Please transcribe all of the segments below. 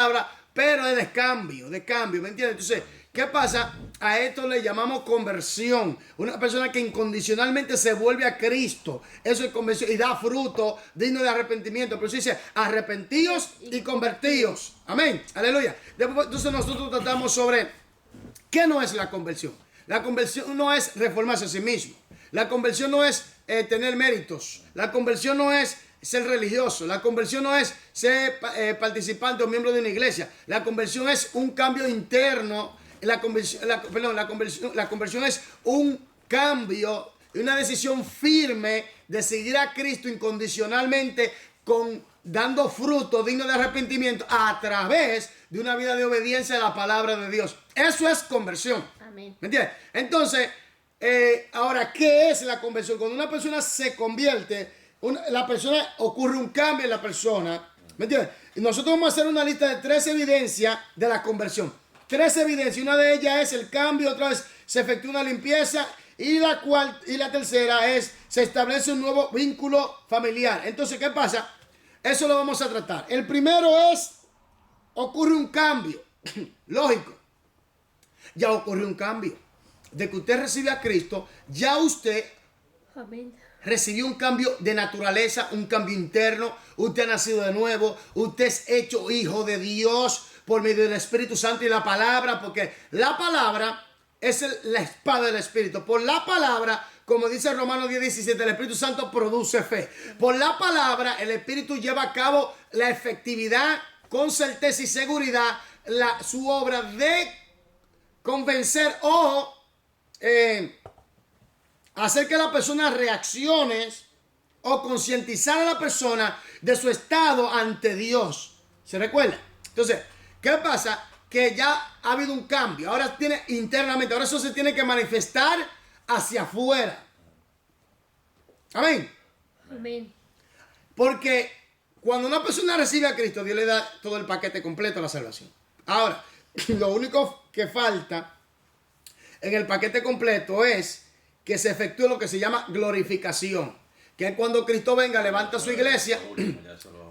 palabra, pero es de cambio, ¿me entiendes? Entonces, ¿qué pasa? A esto le llamamos conversión. Una persona que incondicionalmente se vuelve a Cristo. Eso es conversión y da fruto digno de arrepentimiento. Pero se dice, arrepentíos y convertíos. Amén. Aleluya. Después, entonces nosotros tratamos sobre qué no es la conversión. La conversión no es reformarse a sí mismo. La conversión no es tener méritos. La conversión no es ser religioso. La conversión no es ser participante o miembro de una iglesia. La conversión es un cambio interno. La conversión es un cambio, una decisión firme de seguir a Cristo incondicionalmente, dando fruto digno de arrepentimiento a través de una vida de obediencia a la palabra de Dios. Eso es conversión. Amén. ¿Me entiendes? Entonces, ahora, ¿qué es la conversión? Cuando una persona se convierte, ocurre un cambio en la persona. ¿Me entiendes? Y nosotros vamos a hacer una lista de 3 evidencias de la conversión. 3 evidencias. Una de ellas es el cambio, otra vez se efectúa una limpieza y la tercera es se establece un nuevo vínculo familiar. Entonces, ¿qué pasa? Eso lo vamos a tratar. El primero es, ocurre un cambio. Lógico. Ya ocurrió un cambio. De que usted recibe a Cristo, ya usted Amén. recibió un cambio de naturaleza, un cambio interno. Usted ha nacido de nuevo. Usted es hecho hijo de Dios por medio del Espíritu Santo y la palabra, porque la palabra es la espada del Espíritu. Por la palabra, como dice Romanos 10:17, el Espíritu Santo produce fe. Por la palabra, el Espíritu lleva a cabo la efectividad con certeza y seguridad, su obra de convencer o hacer que la persona reaccione o concientizar a la persona de su estado ante Dios. ¿Se recuerda? Entonces, ¿qué pasa? Que ya ha habido un cambio. Ahora tiene internamente, ahora eso se tiene que manifestar hacia afuera. Amén. Amén. Porque cuando una persona recibe a Cristo, Dios le da todo el paquete completo de la salvación. Ahora, lo único que falta en el paquete completo es que se efectúe lo que se llama glorificación. Que es cuando Cristo venga, levanta su iglesia.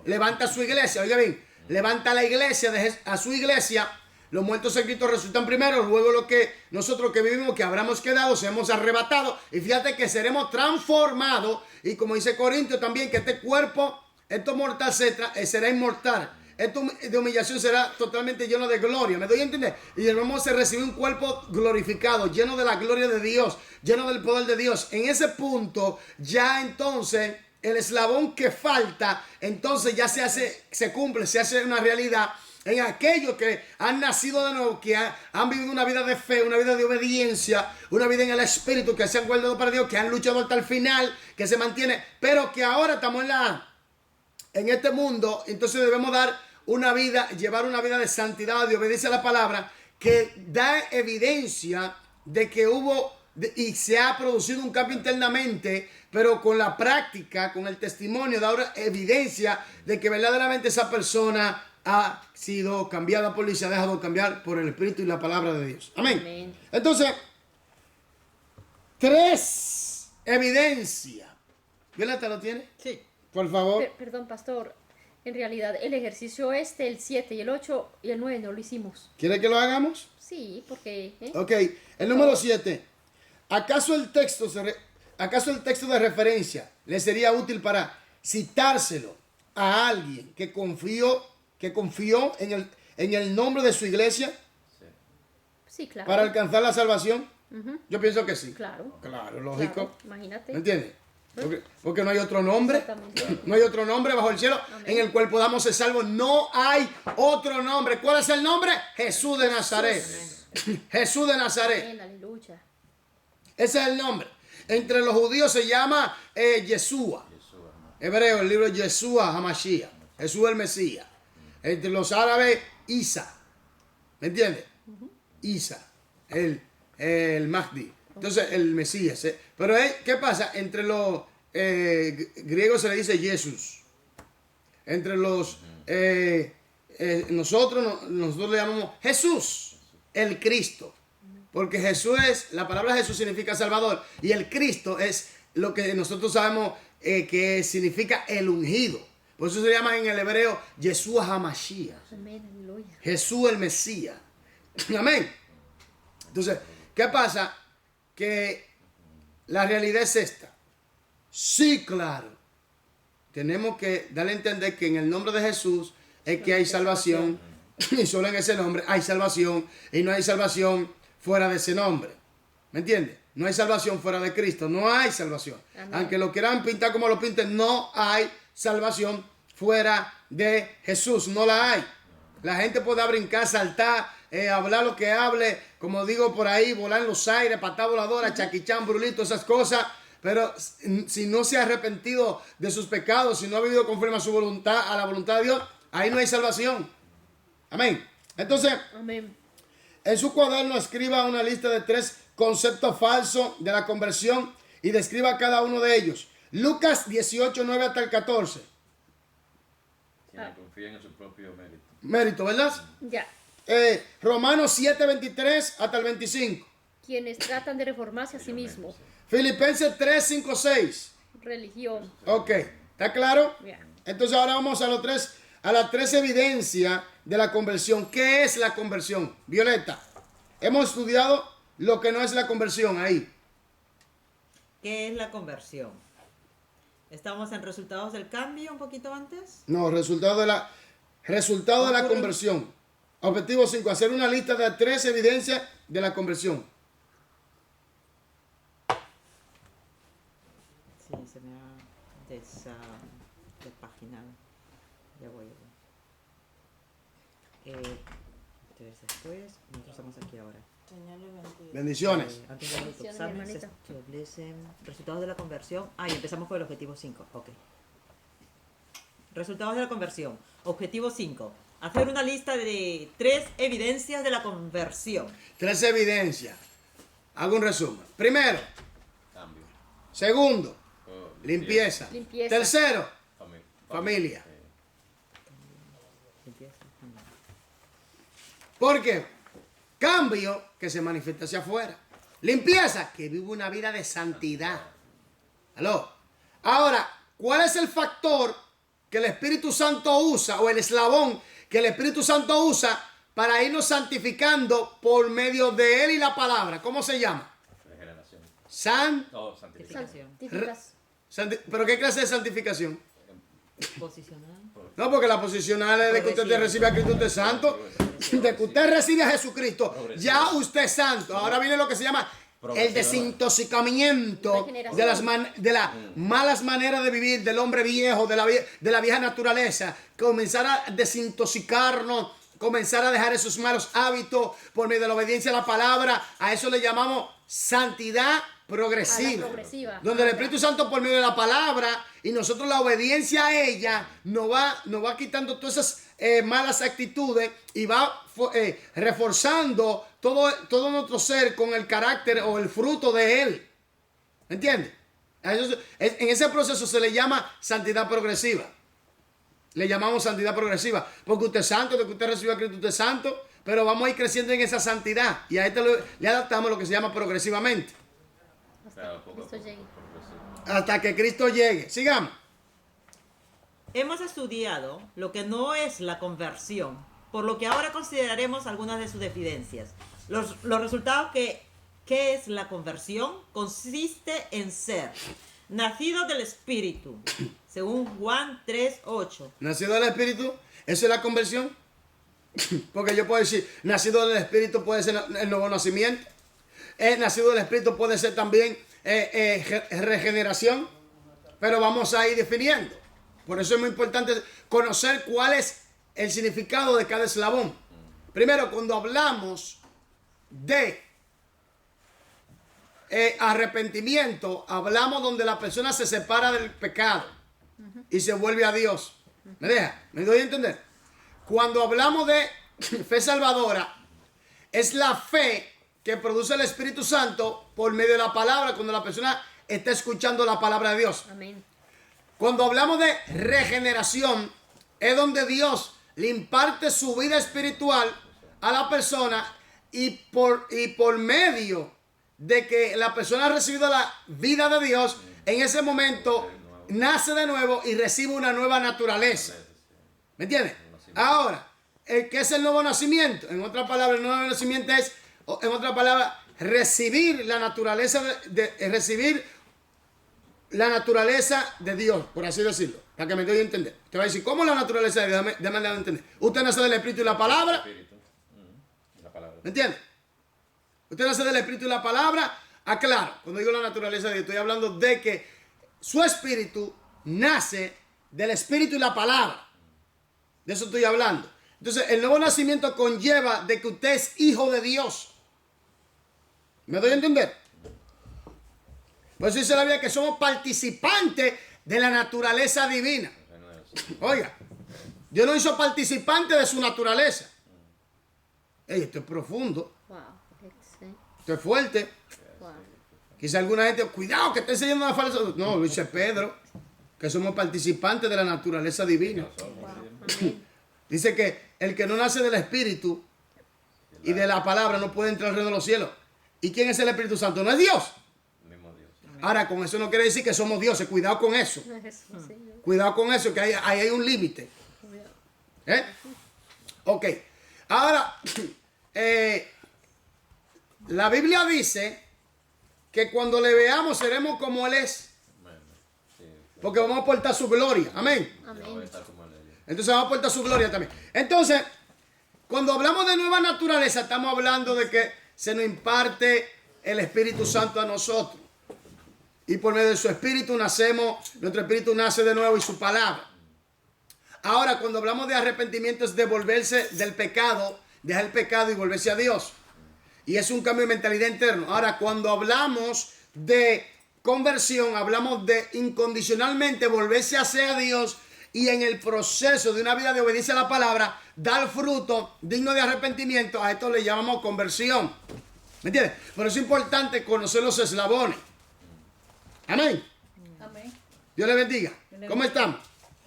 Levanta su iglesia, oiga bien. Levanta la iglesia, a su iglesia. Los muertos en Cristo resucitan primero. Luego nosotros que vivimos, que habremos quedado, seremos arrebatados. Y fíjate que seremos transformados. Y como dice Corintios también, que este cuerpo, esto mortal será inmortal. Esto de humillación será totalmente lleno de gloria. ¿Me doy a entender? Y vamos a recibir un cuerpo glorificado, lleno de la gloria de Dios, lleno del poder de Dios. En ese punto, ya entonces, el eslabón que falta, entonces ya se cumple, se hace una realidad en aquellos que han nacido de nuevo, que han vivido una vida de fe, una vida de obediencia, una vida en el Espíritu, que se han guardado para Dios, que han luchado hasta el final, que se mantiene, pero que ahora estamos en este mundo. Entonces debemos llevar una vida de santidad, de obediencia a la palabra, que da evidencia de que y se ha producido un cambio internamente, pero con la práctica, con el testimonio, da evidencia de que verdaderamente esa persona ha sido cambiada por Dios y se ha dejado cambiar por el Espíritu y la palabra de Dios. Amén. Amén. Entonces, 3 evidencias. ¿Violeta lo tiene? Sí. Por favor. Perdón, pastor. En realidad, el ejercicio el 7 y el 8 y el 9 no lo hicimos. ¿Quiere que lo hagamos? Sí, porque... Ok, el número 7. ¿Acaso el texto de referencia le sería útil para citárselo a alguien que confió en el nombre de su iglesia? Sí, claro. ¿Para alcanzar la salvación? Yo pienso que sí. Claro. Claro, lógico. Claro, imagínate. ¿Me entiendes? Porque no hay otro nombre. Exactamente. No hay otro nombre bajo el cielo. Amén. En el cual podamos ser salvos. No hay otro nombre. ¿Cuál es el nombre? Jesús de Nazaret. Jesús de Nazaret. Amén, aleluya. Ese es el nombre. Entre los judíos se llama Yeshua. Hebreo, el libro de Yeshua Hamashiach. Jesús el Mesías. Entre los árabes, Isa. ¿Me entiendes? Isa. El Mahdi. Entonces, el Mesías. Pero, ¿qué pasa? Entre los griegos se le dice Jesús. Entre los... nosotros le llamamos Jesús, el Cristo. Porque la palabra Jesús significa Salvador. Y el Cristo es lo que nosotros sabemos que significa el ungido. Por eso se llama en el hebreo Yeshua HaMashiach. Amén, aleluya. Jesús el Mesías. Amén. Entonces, ¿qué pasa? Que la realidad es esta. Sí, claro. Tenemos que darle a entender que en el nombre de Jesús es que hay salvación. Y solo en ese nombre hay salvación. Y no hay salvación fuera de ese nombre. ¿Me entiendes? No hay salvación fuera de Cristo. No hay salvación. Amén. Aunque lo quieran pintar como lo pinten, no hay salvación fuera de Jesús. No la hay. La gente puede brincar, saltar, hablar lo que hable, como digo por ahí, volar en los aires, patada voladora, chaquichán, brulito, esas cosas. Pero si no se ha arrepentido de sus pecados, si no ha vivido conforme a su voluntad, a la voluntad de Dios, ahí no hay salvación. Amén. Entonces, Amén. en su cuaderno escriba una lista de 3 conceptos falsos de la conversión y describa cada uno de ellos. Lucas 18, 9 hasta el 14. Quienes confían en su propio mérito. Mérito, ¿verdad? Ya. Romanos 7, 23 hasta el 25. Quienes tratan de reformarse a sí mismos. Filipenses 3, 5, 6. Religión. Ok, ¿está claro? Ya. Entonces ahora vamos a las 3 evidencias de la conversión. ¿Qué es la conversión? Violeta, hemos estudiado lo que no es la conversión ahí. ¿Qué es la conversión? ¿Estamos en resultados del cambio un poquito antes? No, resultado de la conversión. Objetivo 5, hacer una lista de 3 evidencias de la conversión. Sí, se me ha despaginado. Ya voy. Entonces después, nosotros estamos aquí ahora. Bendiciones. Antes de los Bendiciones, exámenes hermanito. establecen resultados de la conversión. Y empezamos con el objetivo 5. Ok. Resultados de la conversión. Objetivo 5. Hacer una lista de 3 evidencias de la conversión. 3 evidencias. Hago un resumen. Primero, Cambio. segundo, Oh, limpieza. Limpieza. Tercero, Familia. familia. Empieza. ¿Por qué? Cambio que se manifiesta hacia afuera. Limpieza que vive una vida de santidad. ¿Aló? Ahora, ¿cuál es el factor que el Espíritu Santo usa o el eslabón que el Espíritu Santo usa para irnos santificando por medio de Él y la palabra? ¿Cómo se llama? Regeneración. Santificación. Oh, santificación. Santificas. ¿Pero qué clase de santificación? Posicional. No, porque la posicional es de que usted recibe a Cristo, usted es santo. De que usted recibe a Jesucristo, ya usted es santo. Ahora viene lo que se llama el desintoxicamiento de las malas maneras de vivir del hombre viejo, de la vieja naturaleza. Comenzar a desintoxicarnos, comenzar a dejar esos malos hábitos por medio de la obediencia a la palabra. A eso le llamamos santidad progresiva. Donde el Espíritu Santo por medio de la palabra y nosotros la obediencia a ella nos va quitando todas esas malas actitudes y va reforzando todo nuestro ser con el carácter o el fruto de él. ¿Me entiendes? En ese proceso se le llama santidad progresiva. Le llamamos santidad progresiva. Porque usted es santo, de que usted recibió a Cristo, usted es santo. Pero vamos a ir creciendo en esa santidad. Y a esto le adaptamos lo que se llama progresivamente. Claro, poco a Cristo poco, llegue. progresivo. Hasta que Cristo llegue. Sigamos. Hemos estudiado lo que no es la conversión, por lo que ahora consideraremos algunas de sus evidencias. Los resultados ¿qué es la conversión? Consiste en ser nacido del Espíritu, según Juan 3:8. Nacido del Espíritu, ¿eso es la conversión? Porque yo puedo decir, nacido del Espíritu puede ser el nuevo nacimiento. Nacido del Espíritu puede ser también regeneración. Pero vamos a ir definiendo. Por eso es muy importante conocer cuál es el significado de cada eslabón. Primero, cuando hablamos de arrepentimiento, hablamos donde la persona se separa del pecado y se vuelve a Dios. ¿Me doy a entender? Cuando hablamos de fe salvadora, es la fe que produce el Espíritu Santo por medio de la palabra cuando la persona está escuchando la palabra de Dios. Amén. Cuando hablamos de regeneración, es donde Dios le imparte su vida espiritual a la persona y por medio de que la persona ha recibido la vida de Dios, en ese momento nace de nuevo y recibe una nueva naturaleza. ¿Me entiendes? Ahora, ¿qué es el nuevo nacimiento? En otra palabra, el nuevo nacimiento es, en otra palabra, recibir la naturaleza recibir la naturaleza de Dios, por así decirlo, para que me doy a entender. Te va a decir, ¿cómo la naturaleza de Dios? Déjame dar a entender. Usted nace del Espíritu y la palabra. Espíritu. La palabra. ¿Me entiende? Usted nace del Espíritu y la palabra. Aclaro, cuando digo la naturaleza de Dios, estoy hablando de que su espíritu nace del Espíritu y la palabra. De eso estoy hablando. Entonces, el nuevo nacimiento conlleva de que usted es hijo de Dios. ¿Me doy a entender? Por eso dice la Biblia que somos participantes de la naturaleza divina. Oiga, Dios nos hizo participantes de su naturaleza. Ey, esto es profundo. Wow. Sí. Esto es fuerte. Wow. Quizá alguna gente, cuidado que está enseñando una falsa. No, lo dice Pedro, que somos participantes de la naturaleza divina. Amén. Dice que el que no nace del Espíritu y de la palabra no puede entrar al reino de los cielos. ¿Y quién es el Espíritu Santo? ¿No es Dios? Mismo Dios. Ahora, con eso no quiere decir que somos dioses. Cuidado con eso. Eso, Señor. Cuidado con eso, que ahí hay un límite. Cuidado. ¿Eh? Ok. Ahora, la Biblia dice que cuando le veamos seremos como Él es. Bueno, sí. Porque vamos a aportar su gloria. Amén. Ya voy a Amén. estar como él. Entonces vamos a aportar su gloria también. Entonces, cuando hablamos de nueva naturaleza, estamos hablando de que se nos imparte el Espíritu Santo a nosotros. Y por medio de su Espíritu nacemos, nuestro Espíritu nace de nuevo y su palabra. Ahora, cuando hablamos de arrepentimiento es devolverse del pecado, dejar el pecado y volverse a Dios. Y es un cambio de mentalidad interno. Ahora, cuando hablamos de conversión, hablamos de incondicionalmente volverse hacia Dios y en el proceso de una vida de obediencia a la palabra, dar fruto digno de arrepentimiento. A esto le llamamos conversión. ¿Me entiendes? Por eso es importante conocer los eslabones. Amén. Amén. Dios le bendiga. ¿Cómo estamos?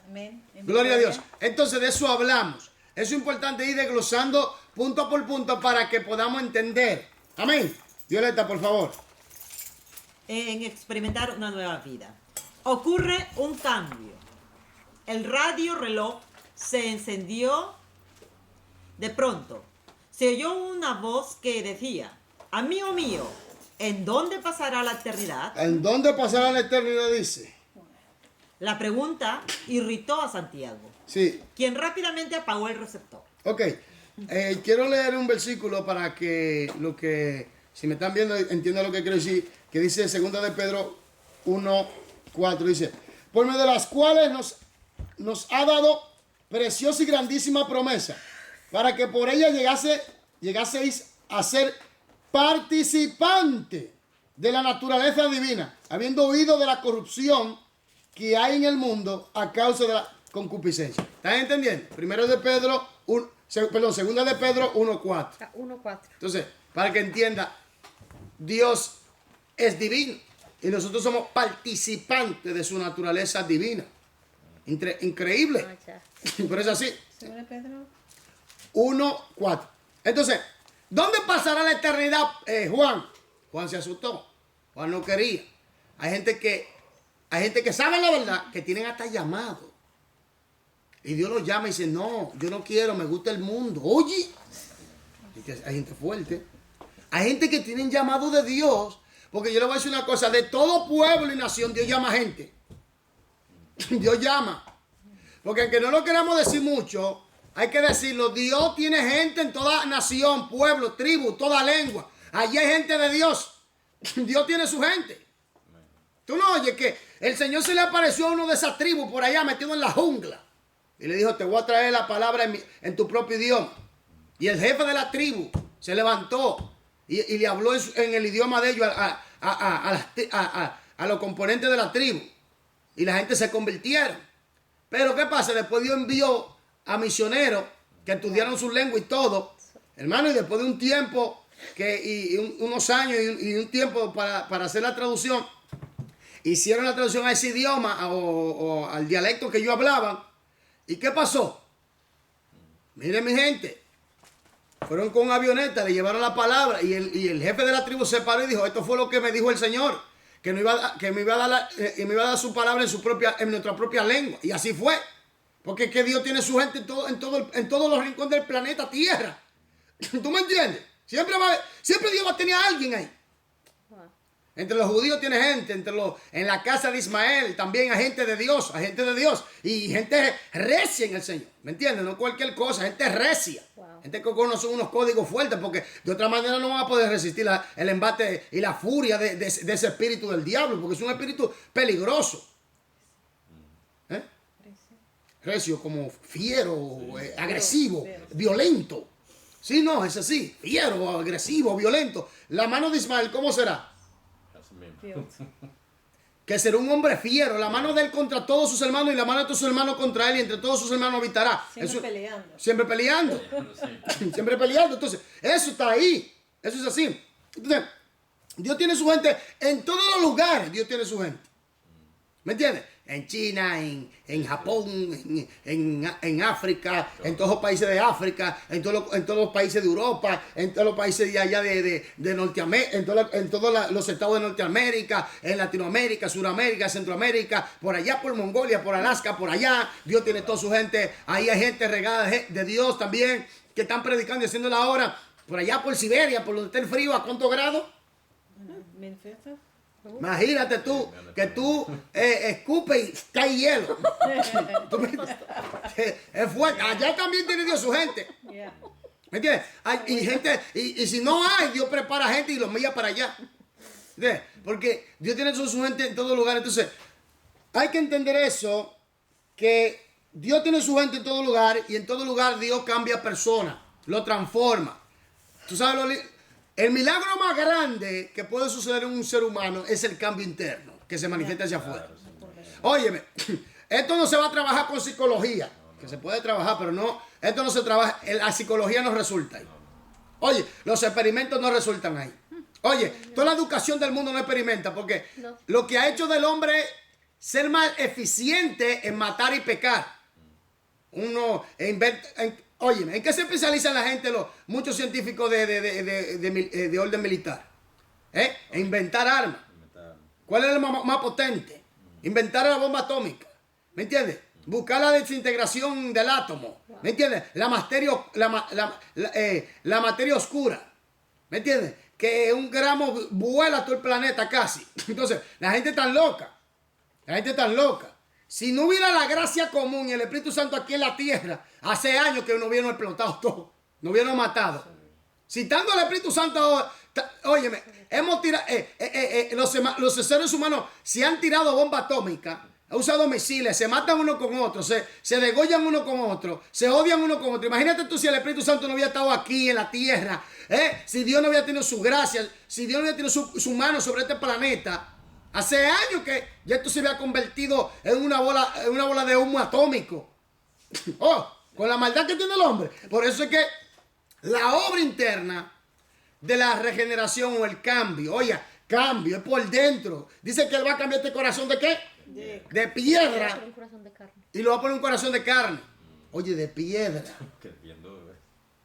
Amén. En Gloria a Dios. victoria. Entonces de eso hablamos. Eso es importante ir desglosando punto por punto para que podamos entender. Amén. Violeta, por favor. En experimentar una nueva vida. Ocurre un cambio. El radio reloj se encendió de pronto. Se oyó una voz que decía, amigo mío, ¿en dónde pasará la eternidad? ¿En dónde pasará la eternidad? Dice. La pregunta irritó a Santiago, Sí. quien rápidamente apagó el receptor. Ok. Quiero leer un versículo para que si me están viendo, entiendan lo que quiero decir. Que dice 2 de Pedro 1:4. Dice, por medio de las cuales nos ha dado preciosa y grandísima promesa, para que por ella llegaseis a ser participante de la naturaleza divina, habiendo huido de la corrupción que hay en el mundo a causa de la concupiscencia. ¿Están entendiendo? Segunda de Pedro 1:4. 1:4. Entonces, para que entienda, Dios es divino y nosotros somos participantes de su naturaleza divina. Increíble. Ah, ya. Pero es así. Según Pedro. 1:4. Entonces, ¿dónde pasará la eternidad, Juan? Juan se asustó. Juan no quería. Hay gente que sabe la verdad, que tienen hasta llamado. Y Dios los llama y dice, no, yo no quiero, me gusta el mundo. Oye, hay gente fuerte. Hay gente que tienen llamado de Dios. Porque yo le voy a decir una cosa, de todo pueblo y nación, Dios llama gente. Dios llama. Porque aunque no lo queramos decir mucho, hay que decirlo, Dios tiene gente en toda nación, pueblo, tribu, toda lengua. Allí hay gente de Dios. Dios tiene su gente. Tú no oyes que el Señor se le apareció a uno de esas tribus por allá metido en la jungla. Y le dijo, te voy a traer la palabra en tu propio idioma. Y el jefe de la tribu se levantó y le habló en el idioma de ellos a los componentes de la tribu. Y la gente se convirtieron. Pero ¿qué pasa? Después Dios envió a misioneros que estudiaron su lengua y todo. Hermano, y después de un tiempo, unos años y un tiempo para hacer la traducción, hicieron la traducción a ese idioma o al dialecto que ellos hablaban. ¿Y qué pasó? Miren mi gente, fueron con avioneta, le llevaron la palabra y el jefe de la tribu se paró y dijo, esto fue lo que me dijo el Señor, que, que me iba a dar y me iba a dar su palabra en nuestra propia lengua. Y así fue. Porque es que Dios tiene su gente en todos los rincones del planeta Tierra. ¿Tú me entiendes? Siempre Dios va a tener a alguien ahí. Wow. Entre los judíos tiene gente, en la casa de Ismael también hay gente de Dios, y gente recia en el Señor, ¿me entiendes? No cualquier cosa, gente recia, Wow. gente que conoce unos códigos fuertes, porque de otra manera no va a poder resistir el embate y la furia de ese espíritu del diablo, porque es un espíritu peligroso. ¿Eh? Recio, como fiero, agresivo, violento. Sí, no, es así, fiero, agresivo, violento. La mano de Ismael, ¿cómo será? Así mismo. Dios. Que será un hombre fiero, la mano de él contra todos sus hermanos y la mano de todos sus hermanos contra él, y entre todos sus hermanos habitará. Siempre peleando. Siempre peleando. Sí. Siempre peleando. Entonces, eso está ahí. Eso es así. Entonces, Dios tiene su gente en todos los lugares. Dios tiene su gente. ¿Me entiendes? En China, en Japón, en África, en todos los países de África, en todos los países de Europa, en todos los países de allá de Norteamérica, en todos los estados de Norteamérica, en Latinoamérica, Suramérica, Centroamérica, por allá por Mongolia, por Alaska, por allá. Dios tiene toda su gente. Ahí hay gente regada de Dios también, que están predicando y haciendo la hora. Por allá por Siberia, por donde está el frío, ¿a cuántos grados? Manifiesto. Imagínate tú, que tú escupes y cae hielo. Es fuerte. Allá también tiene Dios su gente. Yeah. ¿Me entiendes? Y si no hay, Dios prepara gente y los envía para allá. ¿Entiendes? Porque Dios tiene su gente en todo lugar. Entonces, hay que entender eso, que Dios tiene su gente en todo lugar, y en todo lugar Dios cambia personas, lo transforma. Tú sabes, el milagro más grande que puede suceder en un ser humano es el cambio interno, que se manifiesta hacia afuera. Óyeme, esto no se va a trabajar con psicología, que se puede trabajar, pero no, esto no se trabaja, la psicología no resulta ahí. Oye, los experimentos no resultan ahí. Oye, toda la educación del mundo no experimenta, porque No. lo que ha hecho del hombre ser más eficiente en matar y pecar. Uno inventa... Oye, ¿en qué se especializan la gente, muchos científicos de orden militar? En inventar armas. ¿Cuál es el más potente? Inventar la bomba atómica. ¿Me entiendes? Buscar la desintegración del átomo. ¿Me entiendes? La materia oscura. ¿Me entiendes? Que un gramo vuela todo el planeta casi. Entonces, la gente es tan loca. La gente es tan loca. Si no hubiera la gracia común y el Espíritu Santo aquí en la tierra, hace años que nos hubieran explotado todo, nos hubieran matado. Citando al Espíritu Santo, óyeme, hemos tirado, los seres humanos se han tirado bomba atómica, han usado misiles, se matan uno con otro, se degollan uno con otro, se odian uno con otro. Imagínate tú si el Espíritu Santo no hubiera estado aquí en la tierra, si Dios no hubiera tenido su gracia, si Dios no hubiera tenido su mano sobre este planeta. Hace años que ya esto se había convertido en una bola de humo atómico. Oh, con la maldad que tiene el hombre. Por eso es que la obra interna de la regeneración o el cambio, oye, cambio, es por dentro. Dice que Él va a cambiar este corazón de ¿qué? De piedra. Un corazón de carne. Y lo va a poner un corazón de carne. Oye, de piedra.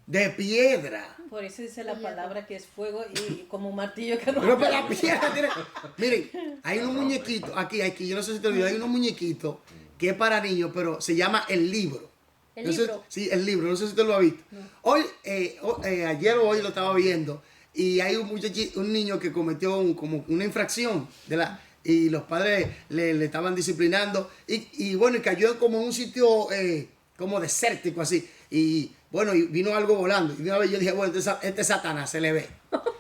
De piedra. Por eso dice la palabra que es fuego y como un martillo que no. Pero la piedra tiene... Miren, hay unos muñequitos, aquí, yo no sé si te olvidó, hay unos muñequitos que es para niños, pero se llama El Libro. El No sé- libro. sí, El Libro, no sé si usted lo ha visto. Hoy, ayer o hoy lo estaba viendo, y hay un niño que cometió como una infracción y los padres le estaban disciplinando, y bueno, y cayó como en un sitio como desértico así, y bueno, y vino algo volando, y de una vez yo dije, bueno, este Satanás se le ve.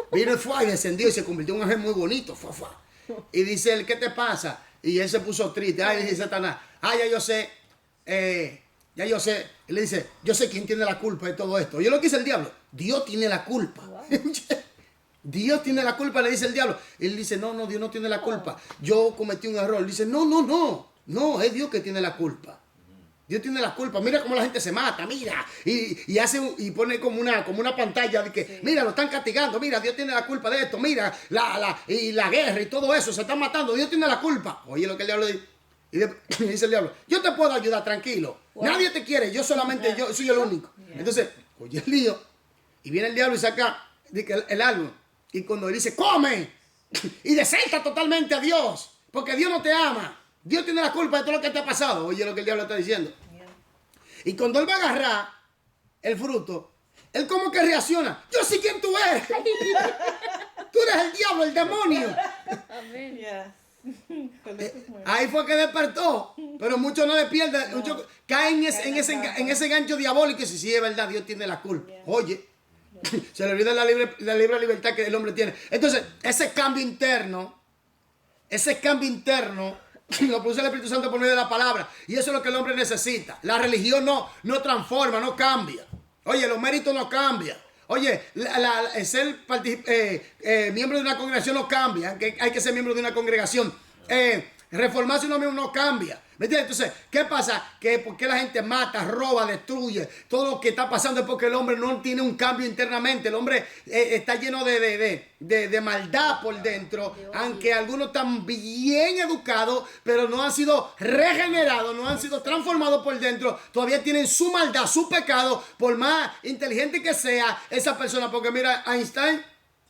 Vino y fue y descendió y se convirtió en un ángel muy bonito. Fue. Y dice él, ¿qué te pasa? Y él se puso triste. Ay, dice Satanás, ya yo sé. Ya yo sé. Y le dice, yo sé quién tiene la culpa de todo esto. Yo lo que dice el diablo, Dios tiene la culpa. Dios tiene la culpa, le dice el diablo. Y él dice, no, Dios no tiene la culpa. Yo cometí un error. Dice, no, es Dios que tiene la culpa. Dios tiene la culpa. Mira cómo la gente se mata, mira. Y hace y pone como una pantalla de que, sí, mira, lo están castigando, mira, Dios tiene la culpa de esto, mira, y la guerra y todo eso, se están matando, Dios tiene la culpa. Oye lo que el diablo dice. Y dice el diablo, yo te puedo ayudar, tranquilo. Wow. Nadie te quiere, yo solamente, yo soy el único. Yeah. Entonces, oye el lío. Y viene el diablo y saca el árbol. Y cuando él dice, come, y deserta totalmente a Dios, porque Dios no te ama. Dios tiene la culpa de todo lo que te ha pasado. Oye lo que el diablo está diciendo. Y cuando él va a agarrar el fruto, él como que reacciona. Yo sé quién tú eres. Tú eres el diablo, el demonio. Amén. Ahí fue que despertó. Pero muchos no despiertan. Muchos caen en ese gancho diabólico. Y si sí, es verdad, Dios tiene la culpa. Oye, se le olvida la libre libertad que el hombre tiene. Entonces, ese cambio interno lo produce el Espíritu Santo por medio de la palabra. Y eso es lo que el hombre necesita. La religión no transforma, no cambia. Oye, los méritos no cambian. Oye, ser miembro de una congregación no cambia. Hay que ser miembro de una congregación. Reformarse uno mismo no cambia. ¿Me entiendes? Entonces, ¿qué pasa? ¿Por qué la gente mata, roba, destruye? Todo lo que está pasando es porque el hombre no tiene un cambio internamente. El hombre está lleno de maldad por dentro. Aunque algunos están bien educados, pero no han sido regenerados, no han sido transformados por dentro. Todavía tienen su maldad, su pecado, por más inteligente que sea esa persona. Porque mira, Einstein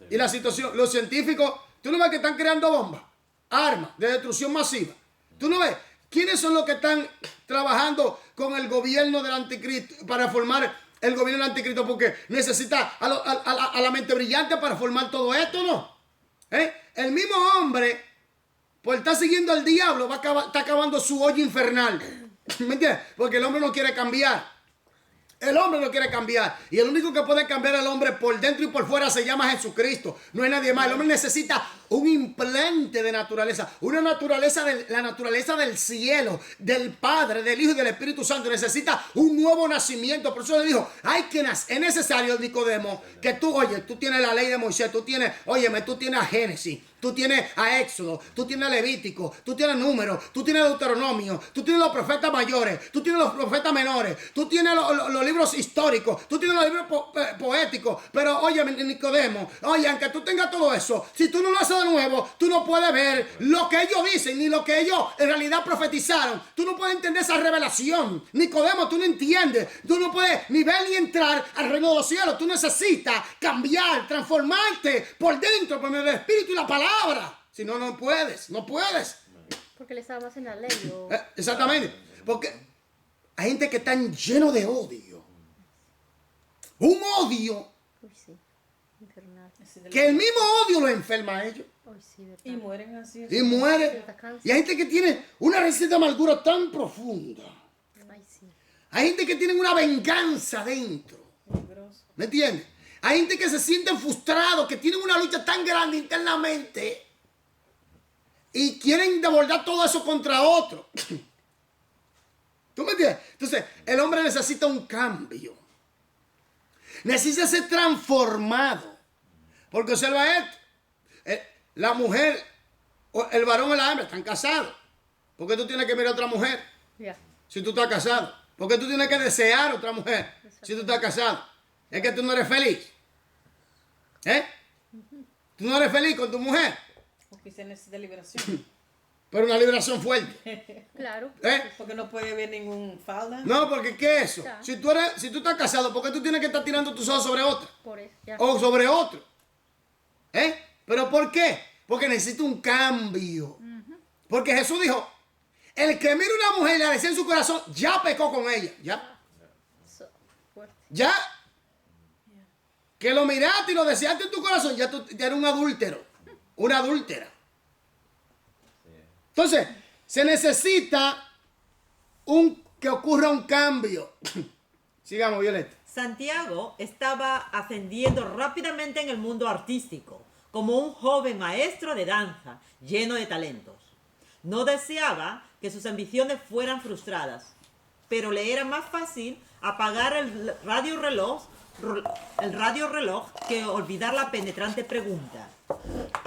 y la situación, los científicos, tú no ves que están creando bombas, armas de destrucción masiva. Tú no ves. ¿Quiénes son los que están trabajando con el gobierno del anticristo para formar el gobierno del anticristo? Porque necesita a la mente brillante para formar todo esto, ¿no? El mismo hombre, por estar siguiendo al diablo, está acabando su hoyo infernal. ¿Me entiendes? Porque el hombre no quiere cambiar. El hombre no quiere cambiar. Y el único que puede cambiar al hombre por dentro y por fuera se llama Jesucristo. No hay nadie más. El hombre necesita un implante de naturaleza. Una naturaleza, la naturaleza del cielo, del Padre, del Hijo y del Espíritu Santo. Necesita un nuevo nacimiento. Por eso le dijo, es necesario, Nicodemo, que tú tienes la ley de Moisés. Tú tienes a Génesis. Tú tienes a Éxodo, tú tienes a Levítico, tú tienes Números, tú tienes Deuteronomio, tú tienes los profetas mayores, tú tienes los profetas menores, tú tienes los libros históricos, tú tienes los libros poéticos. Pero oye, Nicodemo, aunque tú tengas todo eso, si tú no lo haces de nuevo, tú no puedes ver lo que ellos dicen, ni lo que ellos en realidad profetizaron. Tú no puedes entender esa revelación. Nicodemo, tú no entiendes. Tú no puedes ni ver ni entrar al reino de los cielos. Tú necesitas cambiar, transformarte por dentro, por medio del Espíritu y la palabra. Si no, no puedes. Porque le estaba más en la ley. Exactamente. Porque hay gente que está lleno de odio. Un odio Uy, sí. Infernal. que el mismo odio lo enferma a ellos. Uy, sí, verdad. Y mueren así. Y muere. Y hay gente que tiene una receta de amargura tan profunda. Ay, sí. Hay gente que tiene una venganza dentro. ¿Me entiendes? Hay gente que se sienten frustrados, que tienen una lucha tan grande internamente y quieren devolver todo eso contra otro. ¿Tú me entiendes? Entonces, el hombre necesita un cambio. Necesita ser transformado. Porque observa esto. La mujer, el varón y la hembra están casados. ¿Por qué tú tienes que mirar a otra mujer Ya. si tú estás casado? ¿Por qué tú tienes que desear a otra mujer si tú estás casado? Es que tú no eres feliz. Tú no eres feliz con tu mujer. Porque se necesita liberación. Pero una liberación fuerte. Claro. Porque no puede haber ningún falda. No, porque ¿qué es eso? Ya. Si tú estás casado, ¿por qué tú tienes que estar tirando tus ojos sobre otra? Por eso. Ya. O sobre otro. ¿Pero por qué? Porque necesita un cambio. Porque Jesús dijo, el que mira a una mujer y la desea en su corazón, ya pecó con ella. Ya. Fuerte. Ya. Que lo miraste y lo deseaste en tu corazón, ya tú ya eres un adúltero. Una adúltera. Entonces, se necesita que ocurra un cambio. Sigamos, Violeta. Santiago estaba ascendiendo rápidamente en el mundo artístico, como un joven maestro de danza, lleno de talentos. No deseaba que sus ambiciones fueran frustradas, pero le era más fácil apagar el radioreloj que olvidar la penetrante pregunta.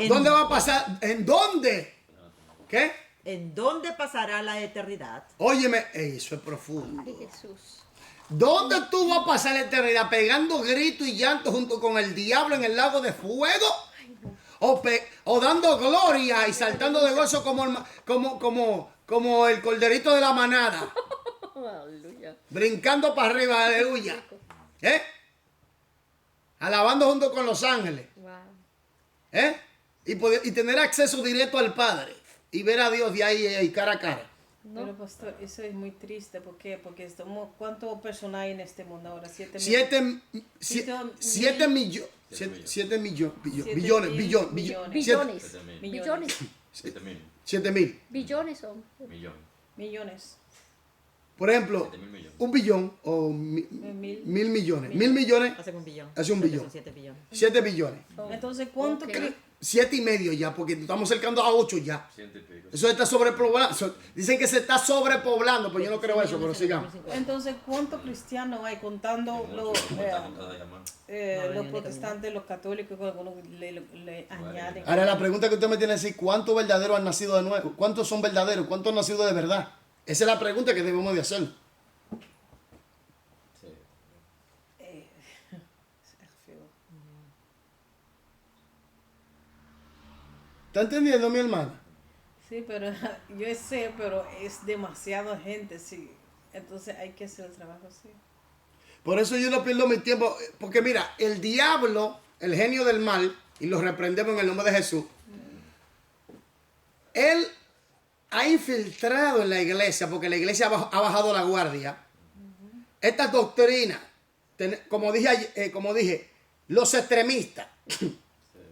¿Dónde va a pasar? ¿En dónde? ¿Qué? ¿En dónde pasará la eternidad? Óyeme, eso es profundo. Ay, Jesús. ¿Dónde tú vas a pasar la eternidad? ¿Pegando grito y llanto junto con el diablo en el lago de fuego? ¿O dando gloria y saltando de gozo como el corderito de la manada? Aleluya. Brincando para arriba, aleluya. Alabando junto con los ángeles. Wow. y tener acceso directo al Padre y ver a Dios de ahí cara a cara. ¿no? Pero pastor, eso es muy triste. ¿Por qué? Porque estamos, ¿cuántas personas hay en este mundo ahora? 7 7 millones. 7 millones. Billones. Billones. 7 mil. Billones. 7 mil. 7 mil. Billones son. Millones. millones. Por ejemplo, 7 mil millones. un billón o mil millones. 1.000 millones Hace un billón. hace un billón. Son 7 billones. 7 billones. Entonces, ¿cuánto Ok. 7 y medio ya, porque estamos acercando a 8 ya. 100 y pico. Eso está sobrepoblando. Dicen que se está sobrepoblando, pero yo no creo eso, pero sigamos. Entonces, ¿cuántos cristianos hay contando los, Contando cada llamada. los protestantes, los católicos, que algunos le añaden? Ahora la pregunta que usted me tiene que decir, ¿cuántos verdaderos han nacido de nuevo? ¿Cuántos son verdaderos? ¿Cuántos han nacido de verdad? Esa es la pregunta que debemos de hacer. Sí. ¿Está entendiendo, mi hermana? Sí, pero yo sé, pero es demasiada gente, sí. Entonces hay que hacer el trabajo así. Por eso yo no pierdo mi tiempo, porque mira, el diablo, el genio del mal, y lo reprendemos en el nombre de Jesús, él ha infiltrado en la iglesia, porque la iglesia ha bajado la guardia. Estas doctrinas, como dije, los extremistas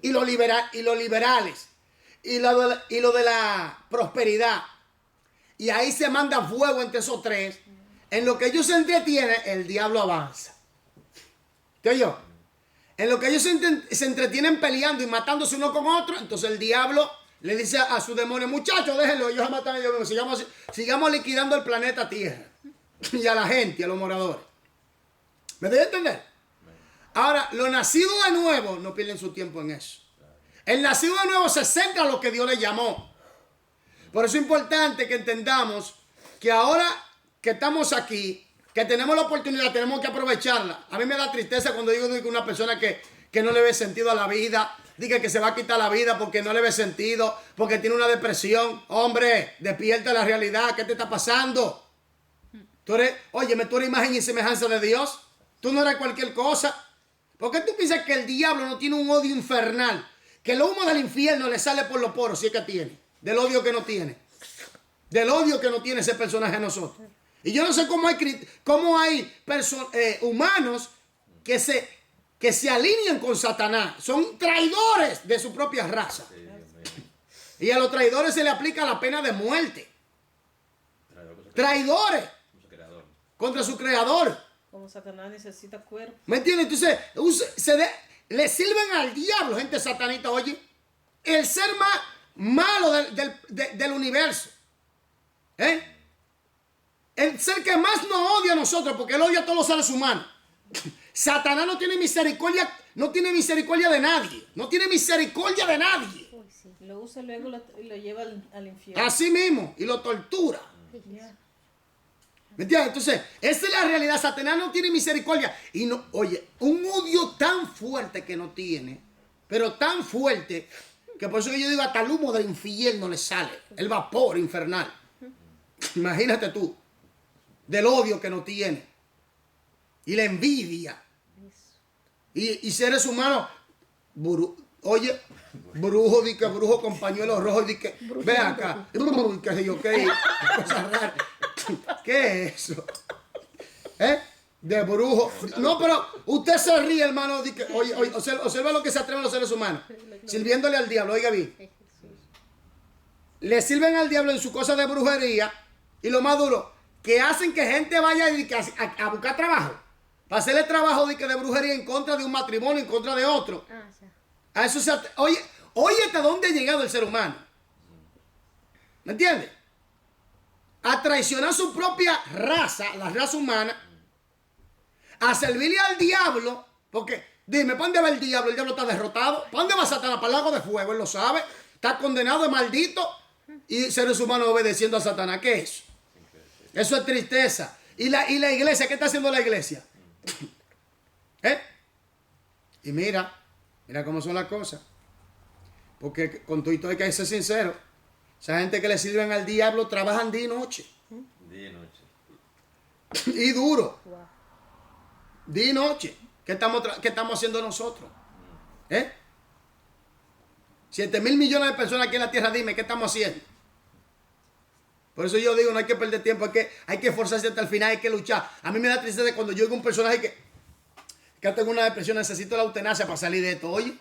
y los liberales y lo de la prosperidad. Y ahí se manda fuego entre esos tres. En lo que ellos se entretienen, el diablo avanza. ¿Qué oyó? En lo que ellos se entretienen peleando y matándose uno con otro, entonces el diablo le dice a su demonio, muchachos, déjenlo, ellos se matan a ellos mismos. Sigamos liquidando el planeta Tierra. Y a la gente, y a los moradores. ¿Me debe entender? Ahora, los nacidos de nuevo no pierden su tiempo en eso. El nacido de nuevo se centra en lo que Dios le llamó. Por eso es importante que entendamos que ahora que estamos aquí, que tenemos la oportunidad, tenemos que aprovecharla. A mí me da tristeza cuando digo que una persona que no le ve sentido a la vida, diga que se va a quitar la vida porque no le ve sentido, porque tiene una depresión. Hombre, despierta la realidad. ¿Qué te está pasando? Tú eres imagen y semejanza de Dios. Tú no eres cualquier cosa. ¿Por qué tú piensas que el diablo no tiene un odio infernal? Que el humo del infierno le sale por los poros, si es que tiene. Del odio que no tiene. Del odio que no tiene ese personaje en nosotros. Y yo no sé cómo hay humanos que se alinean con Satanás. Son traidores de su propia raza. Sí, Dios mío. Y a los traidores se le aplica la pena de muerte. Traidores Como creador. contra su creador. Como Satanás necesita cuerpo. ¿Me entiendes? Entonces, le sirven al diablo, gente satanita, oye. El ser más malo del universo. ¿Eh? El ser que más nos odia a nosotros, porque él odia a todos los seres humanos. Satanás no tiene misericordia de nadie. No tiene misericordia de nadie. Uy, sí. Lo usa luego y lo lleva al infierno. Así mismo. Y lo tortura. Ya. ¿Me entiendes? Entonces, esa es la realidad. Satanás no tiene misericordia. Y no, oye, un odio tan fuerte que no tiene, pero tan fuerte, que por eso que yo digo, hasta el humo del infierno le sale. El vapor infernal. Imagínate tú, del odio que no tiene. Y la envidia. Y seres humanos, oye, brujo con pañuelos rojos, ve acá, qué sé yo, qué cosa rara. ¿Qué es eso? ¿Eh? De brujo. No, pero usted se ríe, hermano. Oye, observa lo que se atreven los seres humanos. Sirviéndole al diablo, oiga bien. Le sirven al diablo en su cosa de brujería. Y lo más duro, que hacen que gente vaya a buscar trabajo. Para hacerle trabajo de brujería en contra de un matrimonio, en contra de otro. Ah, ya. A eso oye, hasta dónde ha llegado el ser humano. ¿Me entiendes? A traicionar su propia raza, la raza humana, a servirle al diablo, porque dime, ¿para dónde va el diablo? El diablo está derrotado. ¿Para dónde va Satanás? Para el lago de fuego, él lo sabe. Está condenado, es maldito. Y seres humanos obedeciendo a Satanás. ¿Qué es eso? Eso es tristeza. ¿Y la iglesia? ¿Qué está haciendo la iglesia? ¿Eh? Y mira cómo son las cosas. Porque con todo esto hay que ser sincero. Esa gente que le sirven al diablo trabajan día y noche. Día y noche. Y duro. Wow. Día y noche. ¿Qué estamos haciendo nosotros? ¿Eh? 7.000 millones de personas aquí en la tierra, dime, ¿qué estamos haciendo? Por eso yo digo, no hay que perder tiempo, hay que esforzarse hasta el final, hay que luchar. A mí me da tristeza cuando yo oigo un personaje que tengo una depresión, necesito la eutanasia para salir de esto, oye.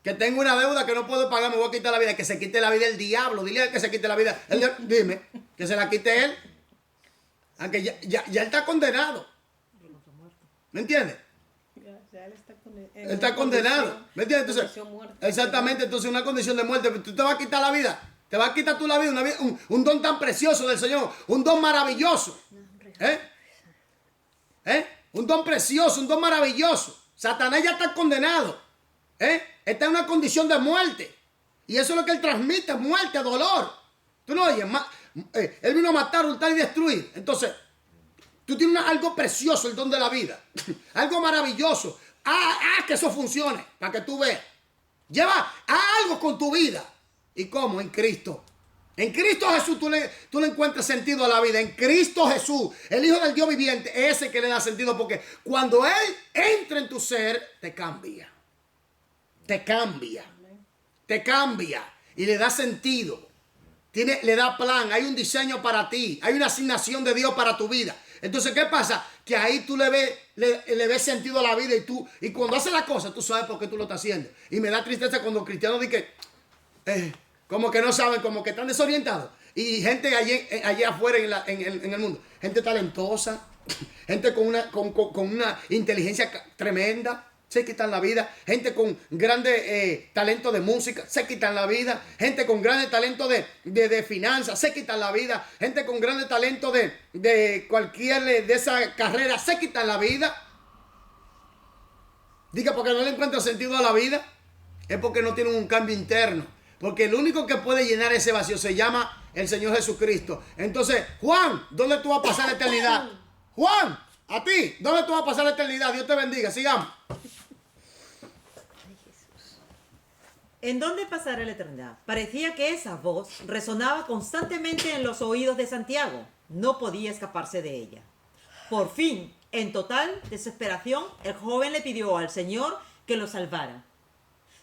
Que tengo una deuda que no puedo pagar, me voy a quitar la vida, que se quite la vida el diablo, dile a él que se quite la vida. Dime, que se la quite él. Aunque ya él está condenado. ¿Me entiendes? Ya él está, Él está condenado. ¿Me entiendes? Entonces, exactamente, entonces una condición de muerte. Tú te vas a quitar la vida. Te vas a quitar tú la vida, un don tan precioso del Señor, un don maravilloso. Un don precioso, un don maravilloso. Satanás ya está condenado. Está en una condición de muerte. Y eso es lo que él transmite, muerte, dolor. Tú no oyes, él vino a matar, hurtar y destruir. Entonces, tú tienes algo precioso, el don de la vida. Algo maravilloso. Que eso funcione, para que tú veas. Haz algo con tu vida. ¿Y cómo? En Cristo. En Cristo Jesús tú le encuentras sentido a la vida. En Cristo Jesús, el Hijo del Dios viviente, ese que le da sentido. Porque cuando Él entra en tu ser, te cambia. Te cambia. Te cambia. Y le da sentido. Le da plan. Hay un diseño para ti. Hay una asignación de Dios para tu vida. Entonces, ¿qué pasa? Que ahí tú le ves sentido a la vida. Y cuando haces la cosa, tú sabes por qué tú lo estás haciendo. Y me da tristeza cuando los cristianos dicen que... como que no saben, como que están desorientados. Y gente allá afuera en el mundo, gente talentosa, gente con una inteligencia tremenda, se quitan la vida. Gente con grande talento de música, se quitan la vida. Gente con grande talento de finanzas, se quitan la vida. Gente con grande talento de cualquier de esa carrera, se quitan la vida. Diga, porque no le encuentra sentido a la vida, es porque no tienen un cambio interno. Porque el único que puede llenar ese vacío se llama el Señor Jesucristo. Entonces, Juan, ¿dónde tú vas a pasar la eternidad? Juan, a ti, ¿dónde tú vas a pasar la eternidad? Dios te bendiga, sigamos. ¿En dónde pasará la eternidad? Parecía que esa voz resonaba constantemente en los oídos de Santiago. No podía escaparse de ella. Por fin, en total desesperación, el joven le pidió al Señor que lo salvara.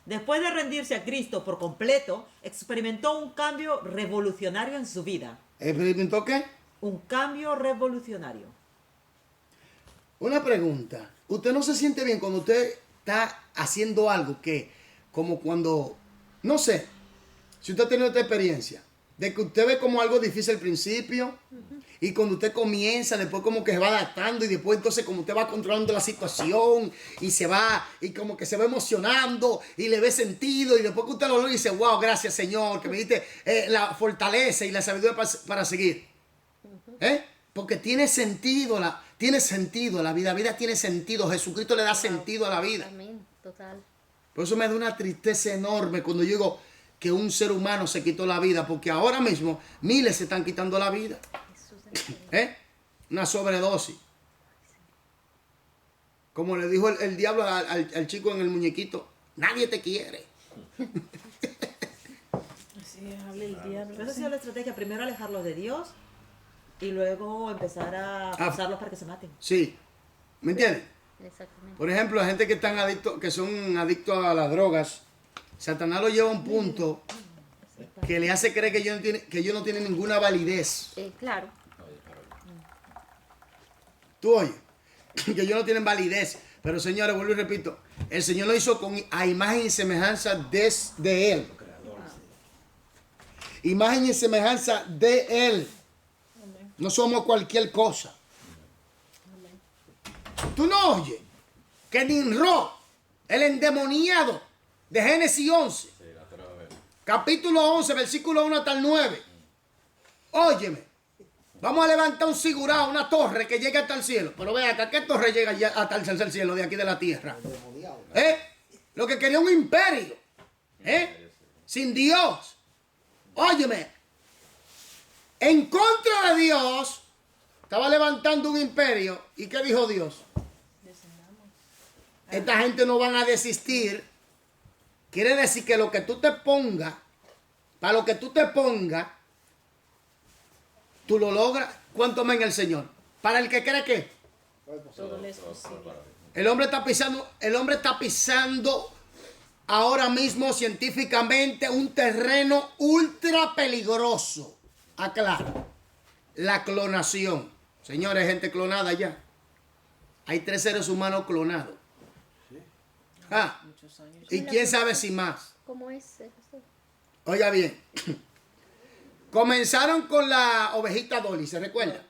Después de rendirse a Cristo por completo, experimentó un cambio revolucionario en su vida. ¿Experimentó qué? Un cambio revolucionario. Una pregunta. ¿Usted no se siente bien cuando usted está haciendo algo que, como cuando, no sé, si usted ha tenido esta experiencia, de que usted ve como algo difícil al principio, y cuando usted comienza, después como que se va adaptando, y después entonces como usted va controlando la situación, y se va, y como que se va emocionando, y le ve sentido, y después que usted lo logra y dice, wow, gracias Señor, que me diste la fortaleza y la sabiduría para seguir. Porque tiene sentido la vida, la vida tiene sentido, Jesucristo le da sentido a la vida. Amén, total. Por eso me da una tristeza enorme cuando yo digo que un ser humano se quitó la vida, porque ahora mismo miles se están quitando la vida. Una sobredosis. Como le dijo el diablo al chico en el muñequito, nadie te quiere. Así habla el diablo. Esa ha sido la estrategia. Primero alejarlos de Dios y luego empezar a usarlos para que se maten. Sí. ¿Me entiendes? Exactamente. Por ejemplo, la gente que son adictos a las drogas, Satanás lo lleva a un punto que le hace creer que ellos no tienen ninguna validez. Claro. Tú oyes, que ellos no tienen validez. Pero señores, vuelvo y repito, el Señor lo hizo a imagen y semejanza de Él. Imagen y semejanza de Él. No somos cualquier cosa. Tú no oyes que Nimrod, el endemoniado de Génesis 11, capítulo 11, versículo 1 hasta el 9. Óyeme. Vamos a levantar un sigurado, una torre que llegue hasta el cielo. Pero vea acá, ¿qué torre llega ya hasta el cielo de aquí de la tierra? Lo que quería un imperio. Sin Dios. Óyeme. En contra de Dios, estaba levantando un imperio. ¿Y qué dijo Dios? Esta gente no van a desistir. Quiere decir que lo que tú te pongas, para lo que tú te pongas, tú lo logras. ¿Cuánto men el Señor? Para el que cree que Todo le es posible. el hombre está pisando ahora mismo científicamente un terreno ultra peligroso. Aclaro. La clonación. Señores, gente clonada ya. Hay 3 seres humanos clonados. Ah, Muchos años. y quién sabe si más. ¿Cómo es eso? Oiga bien. Comenzaron con la ovejita Dolly, ¿se recuerda?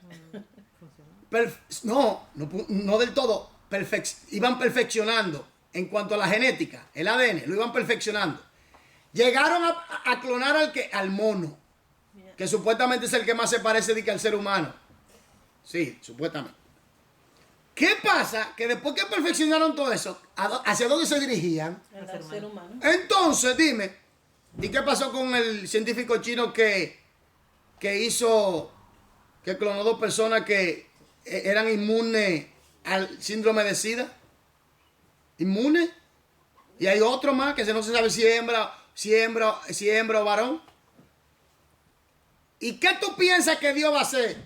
No del todo. Iban perfeccionando en cuanto a la genética, el ADN, lo iban perfeccionando. Llegaron a clonar al mono, que supuestamente es el que más se parece al ser humano. Sí, supuestamente. ¿Qué pasa? Que después que perfeccionaron todo eso, ¿hacia dónde se dirigían? El ser humano. Entonces, dime, ¿y qué pasó con el científico chino que clonó 2 personas que eran inmunes al síndrome de SIDA? ¿Inmunes? Y hay otro más que no se sabe si hembra o varón. ¿Y qué tú piensas que Dios va a hacer?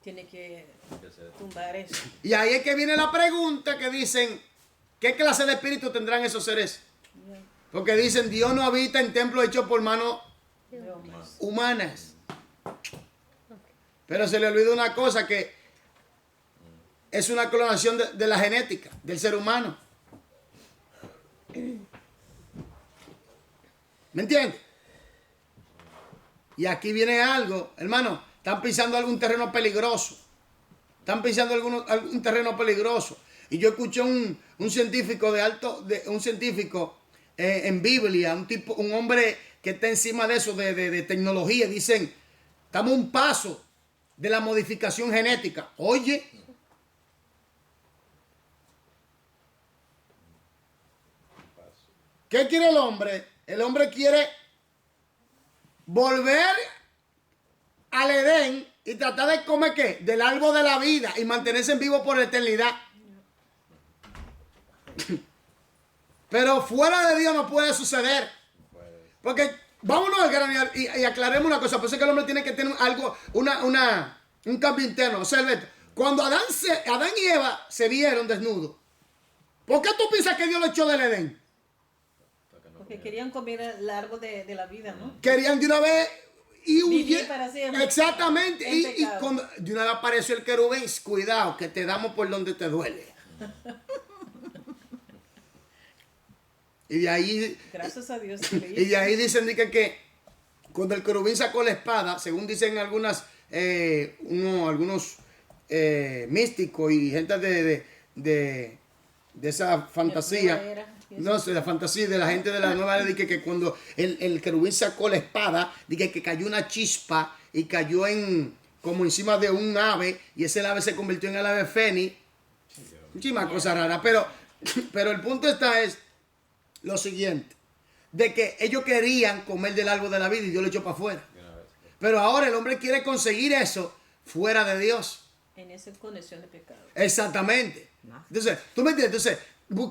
Tiene que tumbar eso. Y ahí es que viene la pregunta que dicen, ¿qué clase de espíritu tendrán esos seres? Porque dicen, Dios no habita en templos hechos por manos humanas. Pero se le olvida una cosa, que es una clonación de la genética del ser humano. ¿Me entiendes? Y aquí viene algo, hermano, están pisando algún terreno peligroso. Están pisando algún terreno peligroso. Y yo escuché un científico en Biblia, un hombre que está encima de eso, de tecnología. Dicen, estamos a un paso de la modificación genética. Oye, ¿qué quiere el hombre? El hombre quiere volver al Edén y tratar de comer ¿qué? Del árbol de la vida y mantenerse en vivo por la eternidad. Pero fuera de Dios no puede suceder. Porque vámonos al grano y aclaremos una cosa. Por eso es que el hombre tiene que tener algo, un cambio interno. O sea, cuando Adán y Eva se vieron desnudos, ¿por qué tú piensas que Dios lo echó del Edén? Porque querían comer el árbol de la vida, ¿no? Querían de una vez y Vivir para siempre. Exactamente. En Y pecado. cuando de una vez apareció el querubín, cuidado, que te damos por donde te duele. Y de ahí, Gracias a Dios. y de ahí dicen que cuando el querubín sacó la espada, según dicen algunos místicos y gente de esa fantasía. nueva era, No sé, la fantasía de la gente de la nueva era, de que cuando el querubín sacó la espada, de que cayó una chispa y cayó como encima de un ave, y ese ave se convirtió en el ave fénix. Muchísimas cosas raras, pero el punto es lo siguiente, de que ellos querían comer del árbol de la vida y Dios lo echó para afuera. Pero ahora el hombre quiere conseguir eso fuera de Dios. En esa conexión de pecado. Exactamente. Entonces, ¿tú me entiendes? Entonces,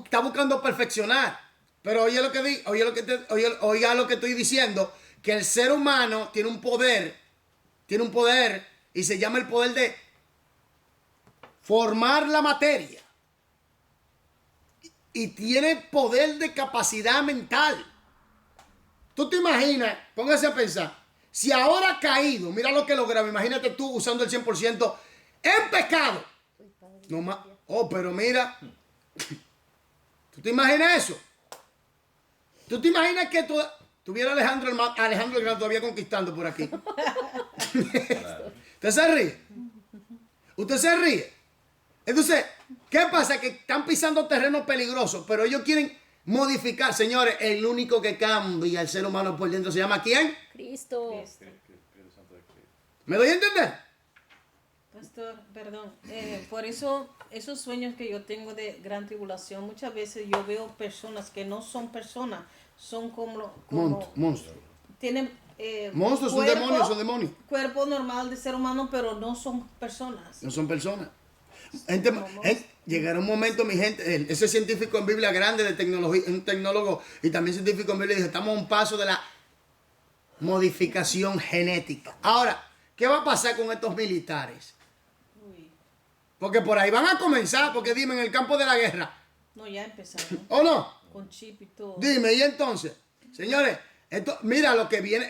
está buscando perfeccionar. Pero oiga lo que estoy diciendo, que el ser humano tiene un poder, y se llama el poder de formar la materia. Y tiene poder de capacidad mental. Tú te imaginas, póngase a pensar, si ahora ha caído, mira lo que lograba, imagínate tú usando el 100% en pecado. No más. Oh, pero mira, ¿tú te imaginas eso? ¿Tú te imaginas que tuviera Alejandro el Gran todavía conquistando por aquí? ¿Usted se ríe? ¿Usted se ríe? Entonces, ¿qué pasa? Que están pisando terrenos peligrosos, pero ellos quieren modificar. Señores, el único que cambia el ser humano por dentro se llama ¿quién? Cristo. ¿Me doy a entender? Pastor, perdón. Por eso, esos sueños que yo tengo de gran tribulación, muchas veces yo veo personas que no son personas, son como Monstruos. tienen Monstruos, son demonios. Cuerpo normal de ser humano, pero no son personas. No son personas. Llegará un momento, mi gente, ese científico en Biblia grande de tecnología, un tecnólogo y también científico en Biblia, dijo, estamos a un paso de la modificación genética. Ahora, ¿qué va a pasar con estos militares? Uy, Porque por ahí van a comenzar, porque dime, en el campo de la guerra, no, ya empezaron. ¿o no? con chip y todo. Dime, y entonces, señores, esto, mira lo que viene,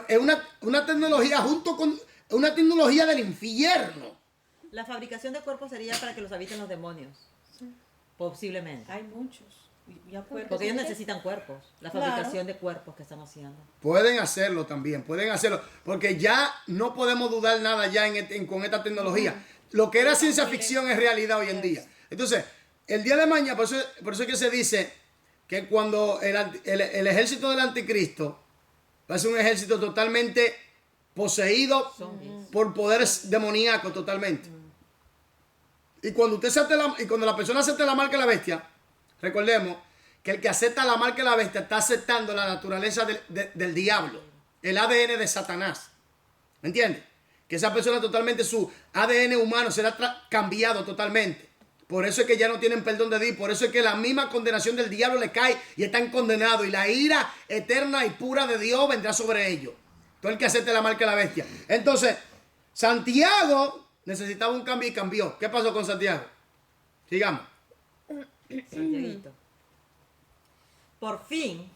es una tecnología junto con una tecnología del infierno. La fabricación de cuerpos sería para que los habiten los demonios. Posiblemente. Hay muchos. Y ya pueden- Porque ellos necesitan cuerpos. La Claro. fabricación de cuerpos que están haciendo. Pueden hacerlo también, pueden hacerlo, porque ya no podemos dudar nada ya con esta tecnología. Lo que era ciencia ficción es realidad hoy en día. Entonces, el día de mañana, por eso es que se dice que cuando el ejército del anticristo va a ser un ejército totalmente poseído por poderes demoníacos totalmente. Y cuando cuando la persona acepta la marca de la bestia, recordemos que el que acepta la marca de la bestia está aceptando la naturaleza del diablo, el ADN de Satanás. ¿Me entiendes? Que esa persona totalmente, su ADN humano será cambiado totalmente. Por eso es que ya no tienen perdón de Dios. Por eso es que la misma condenación del diablo le cae y están condenados. Y la ira eterna y pura de Dios vendrá sobre ellos. Todo el que acepte la marca de la bestia. Entonces, Santiago necesitaba un cambio y cambió. ¿Qué pasó con Santiago? Sigamos. Santiaguito. Por fin,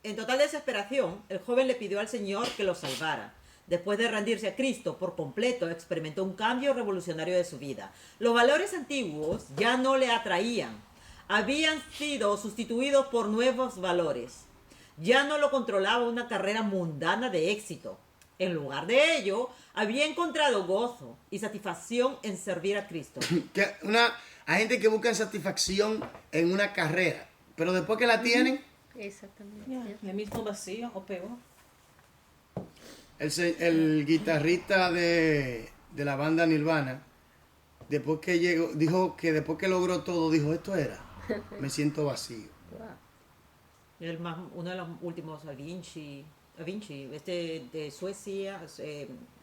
en total desesperación, el joven le pidió al Señor que lo salvara. Después de rendirse a Cristo por completo, experimentó un cambio revolucionario de su vida. Los valores antiguos ya no le atraían. Habían sido sustituidos por nuevos valores. Ya no lo controlaba una carrera mundana de éxito. En lugar de ello, había encontrado gozo y satisfacción en servir a Cristo. Hay gente que busca satisfacción en una carrera, pero después que la tienen, Exactamente. Ya, el mismo vacío o peor. el guitarrista de la banda Nirvana, después que llegó, dijo que después que logró todo, dijo, esto era, me siento vacío. Wow. Uno de los últimos, Avicii, de Suecia,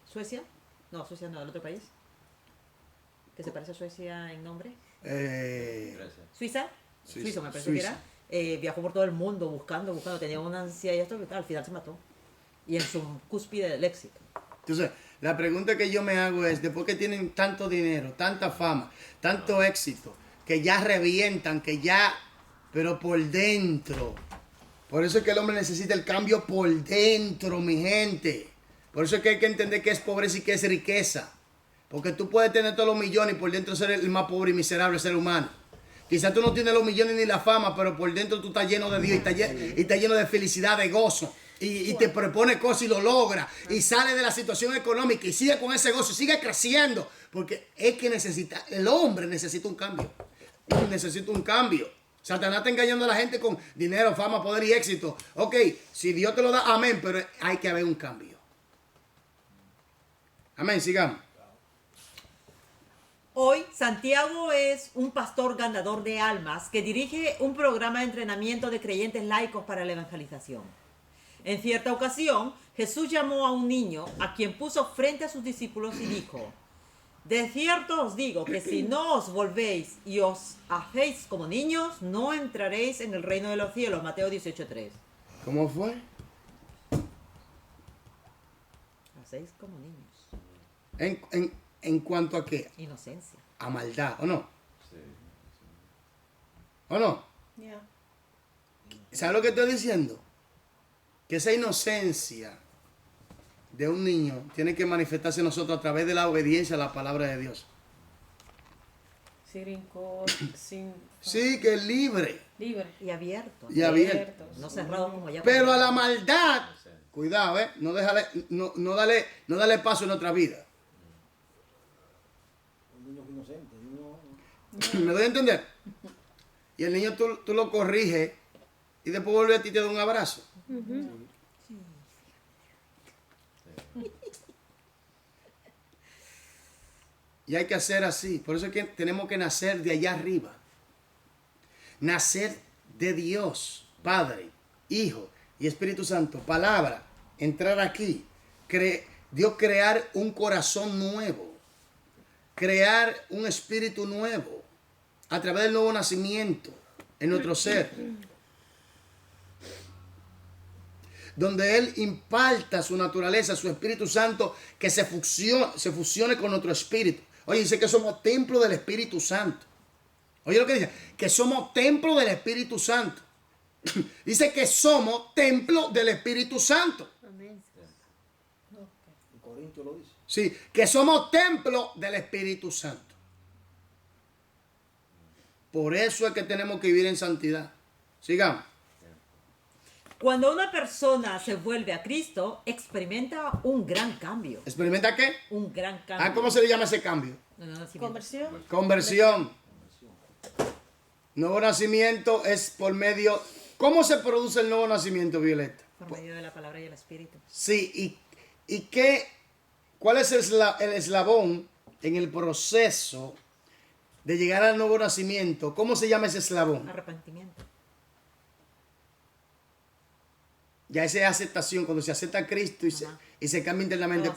Suecia, no, del otro país, que se parece a Suecia en nombre, Grecia. Suiza, Suiza, me parece Suiza. que era, viajó por todo el mundo buscando, tenía una ansia y esto, al final se mató, y en su cúspide del éxito. Entonces, la pregunta que yo me hago es, después que tienen tanto dinero, tanta fama, tanto éxito, que ya revientan, pero por dentro. Por eso es que el hombre necesita el cambio por dentro, mi gente. Por eso es que hay que entender qué es pobreza y qué es riqueza. Porque tú puedes tener todos los millones y por dentro ser el más pobre y miserable ser humano. Quizás tú no tienes los millones ni la fama, pero por dentro tú estás lleno de Dios y estás lleno de felicidad, de gozo. Y te propone cosas y lo logra. Y sale de la situación económica y sigue con ese gozo, sigue creciendo. Porque es que el hombre necesita un cambio. Necesita un cambio. Satanás está engañando a la gente con dinero, fama, poder y éxito. Ok, si Dios te lo da, amén, pero hay que haber un cambio. Amén, sigamos. Hoy, Santiago es un pastor ganador de almas que dirige un programa de entrenamiento de creyentes laicos para la evangelización. En cierta ocasión, Jesús llamó a un niño a quien puso frente a sus discípulos y dijo: de cierto os digo que si no os volvéis y os hacéis como niños, no entraréis en el reino de los cielos. Mateo 18:3. ¿Cómo fue? Hacéis como niños. En cuanto a qué? Inocencia. A maldad, ¿o no? Sí. ¿O no? Ya. ¿Sabes lo que estoy diciendo? Que esa inocencia de un niño tiene que manifestarse en nosotros a través de la obediencia a la palabra de Dios. Sin rincón, sin... Sí, que es libre Libre. Y abierto. y abierto. No cerrado como ya. Pero a la maldad, cuidado, no dale paso en nuestra vida. ¿Me doy a entender? Y el niño tú lo corriges y después vuelve a ti y te da un abrazo. Y hay que hacer así. Por eso es que tenemos que nacer de allá arriba. Nacer de Dios, Padre, Hijo y Espíritu Santo. Palabra, entrar aquí. Dios crear un corazón nuevo. Crear un espíritu nuevo. A través del nuevo nacimiento en nuestro ser. Donde Él imparta su naturaleza, su Espíritu Santo, que se fusione con nuestro espíritu. Oye, dice que somos templo del Espíritu Santo. Oye lo que dice, que somos templo del Espíritu Santo. Dice que somos templo del Espíritu Santo. Amén. En Corintios lo dice. Sí, que somos templo del Espíritu Santo. Por eso es que tenemos que vivir en santidad. Sigamos. Cuando una persona se vuelve a Cristo, experimenta un gran cambio. ¿Experimenta qué? Un gran cambio. Ah, ¿cómo se le llama ese cambio? Nacimiento. Conversión. Conversión. Nuevo nacimiento es por medio... ¿Cómo se produce el nuevo nacimiento, Violeta? Por medio de la palabra y el Espíritu. Sí, y qué, ¿cuál es el eslabón en el proceso de llegar al nuevo nacimiento? ¿Cómo se llama ese eslabón? Arrepentimiento. Ya esa es aceptación, cuando se acepta a Cristo Ajá. y se cambia internamente.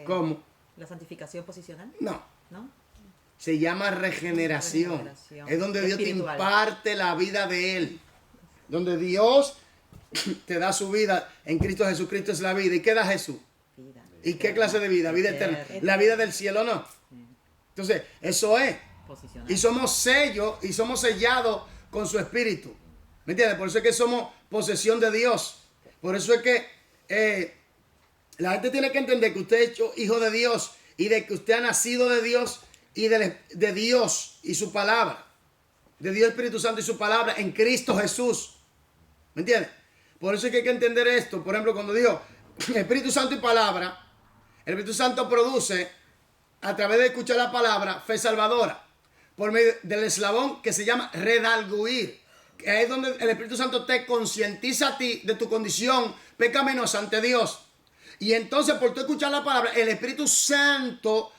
¿Cómo? La santificación posicional, No, ¿no? se llama regeneración. Regeneración. Es donde Dios te Espiritual. imparte la vida de Él. Donde Dios te da su vida. En Cristo Jesucristo es la vida. ¿Y qué da Jesús? Vida. ¿Y qué clase de vida? Vida eterna. La vida del cielo, ¿no? Entonces, eso es. Posicional. Y somos sellos y somos sellados con su espíritu. ¿Me entiendes? Por eso es que somos posesión de Dios. Por eso es que la gente tiene que entender que usted es hecho hijo de Dios y de que usted ha nacido de Dios y de Dios y su palabra. De Dios Espíritu Santo y su palabra en Cristo Jesús. ¿Me entiendes? Por eso es que hay que entender esto. Por ejemplo, cuando digo Espíritu Santo y palabra, el Espíritu Santo produce a través de escuchar la palabra fe salvadora. Por medio del eslabón que se llama redalguir. Que es donde el Espíritu Santo te concientiza a ti de tu condición pecaminosa ante Dios. Y entonces por tú escuchar la palabra, el Espíritu Santo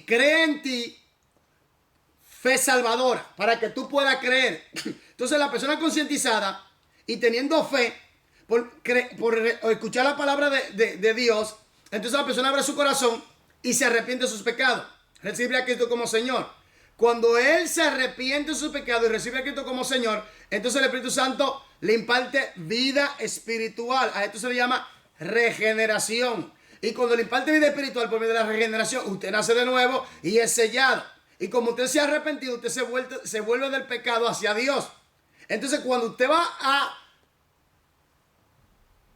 cree en ti fe salvadora para que tú puedas creer. Entonces la persona concientizada y teniendo fe por escuchar la palabra de Dios, entonces la persona abre su corazón y se arrepiente de sus pecados. Recibe a Cristo como Señor. Cuando él se arrepiente de sus pecados y recibe a Cristo como Señor, entonces el Espíritu Santo le imparte vida espiritual. A esto se le llama regeneración. Y cuando le imparte vida espiritual por medio de la regeneración, usted nace de nuevo y es sellado. Y como usted se ha arrepentido, usted se vuelve del pecado hacia Dios. Entonces cuando usted va a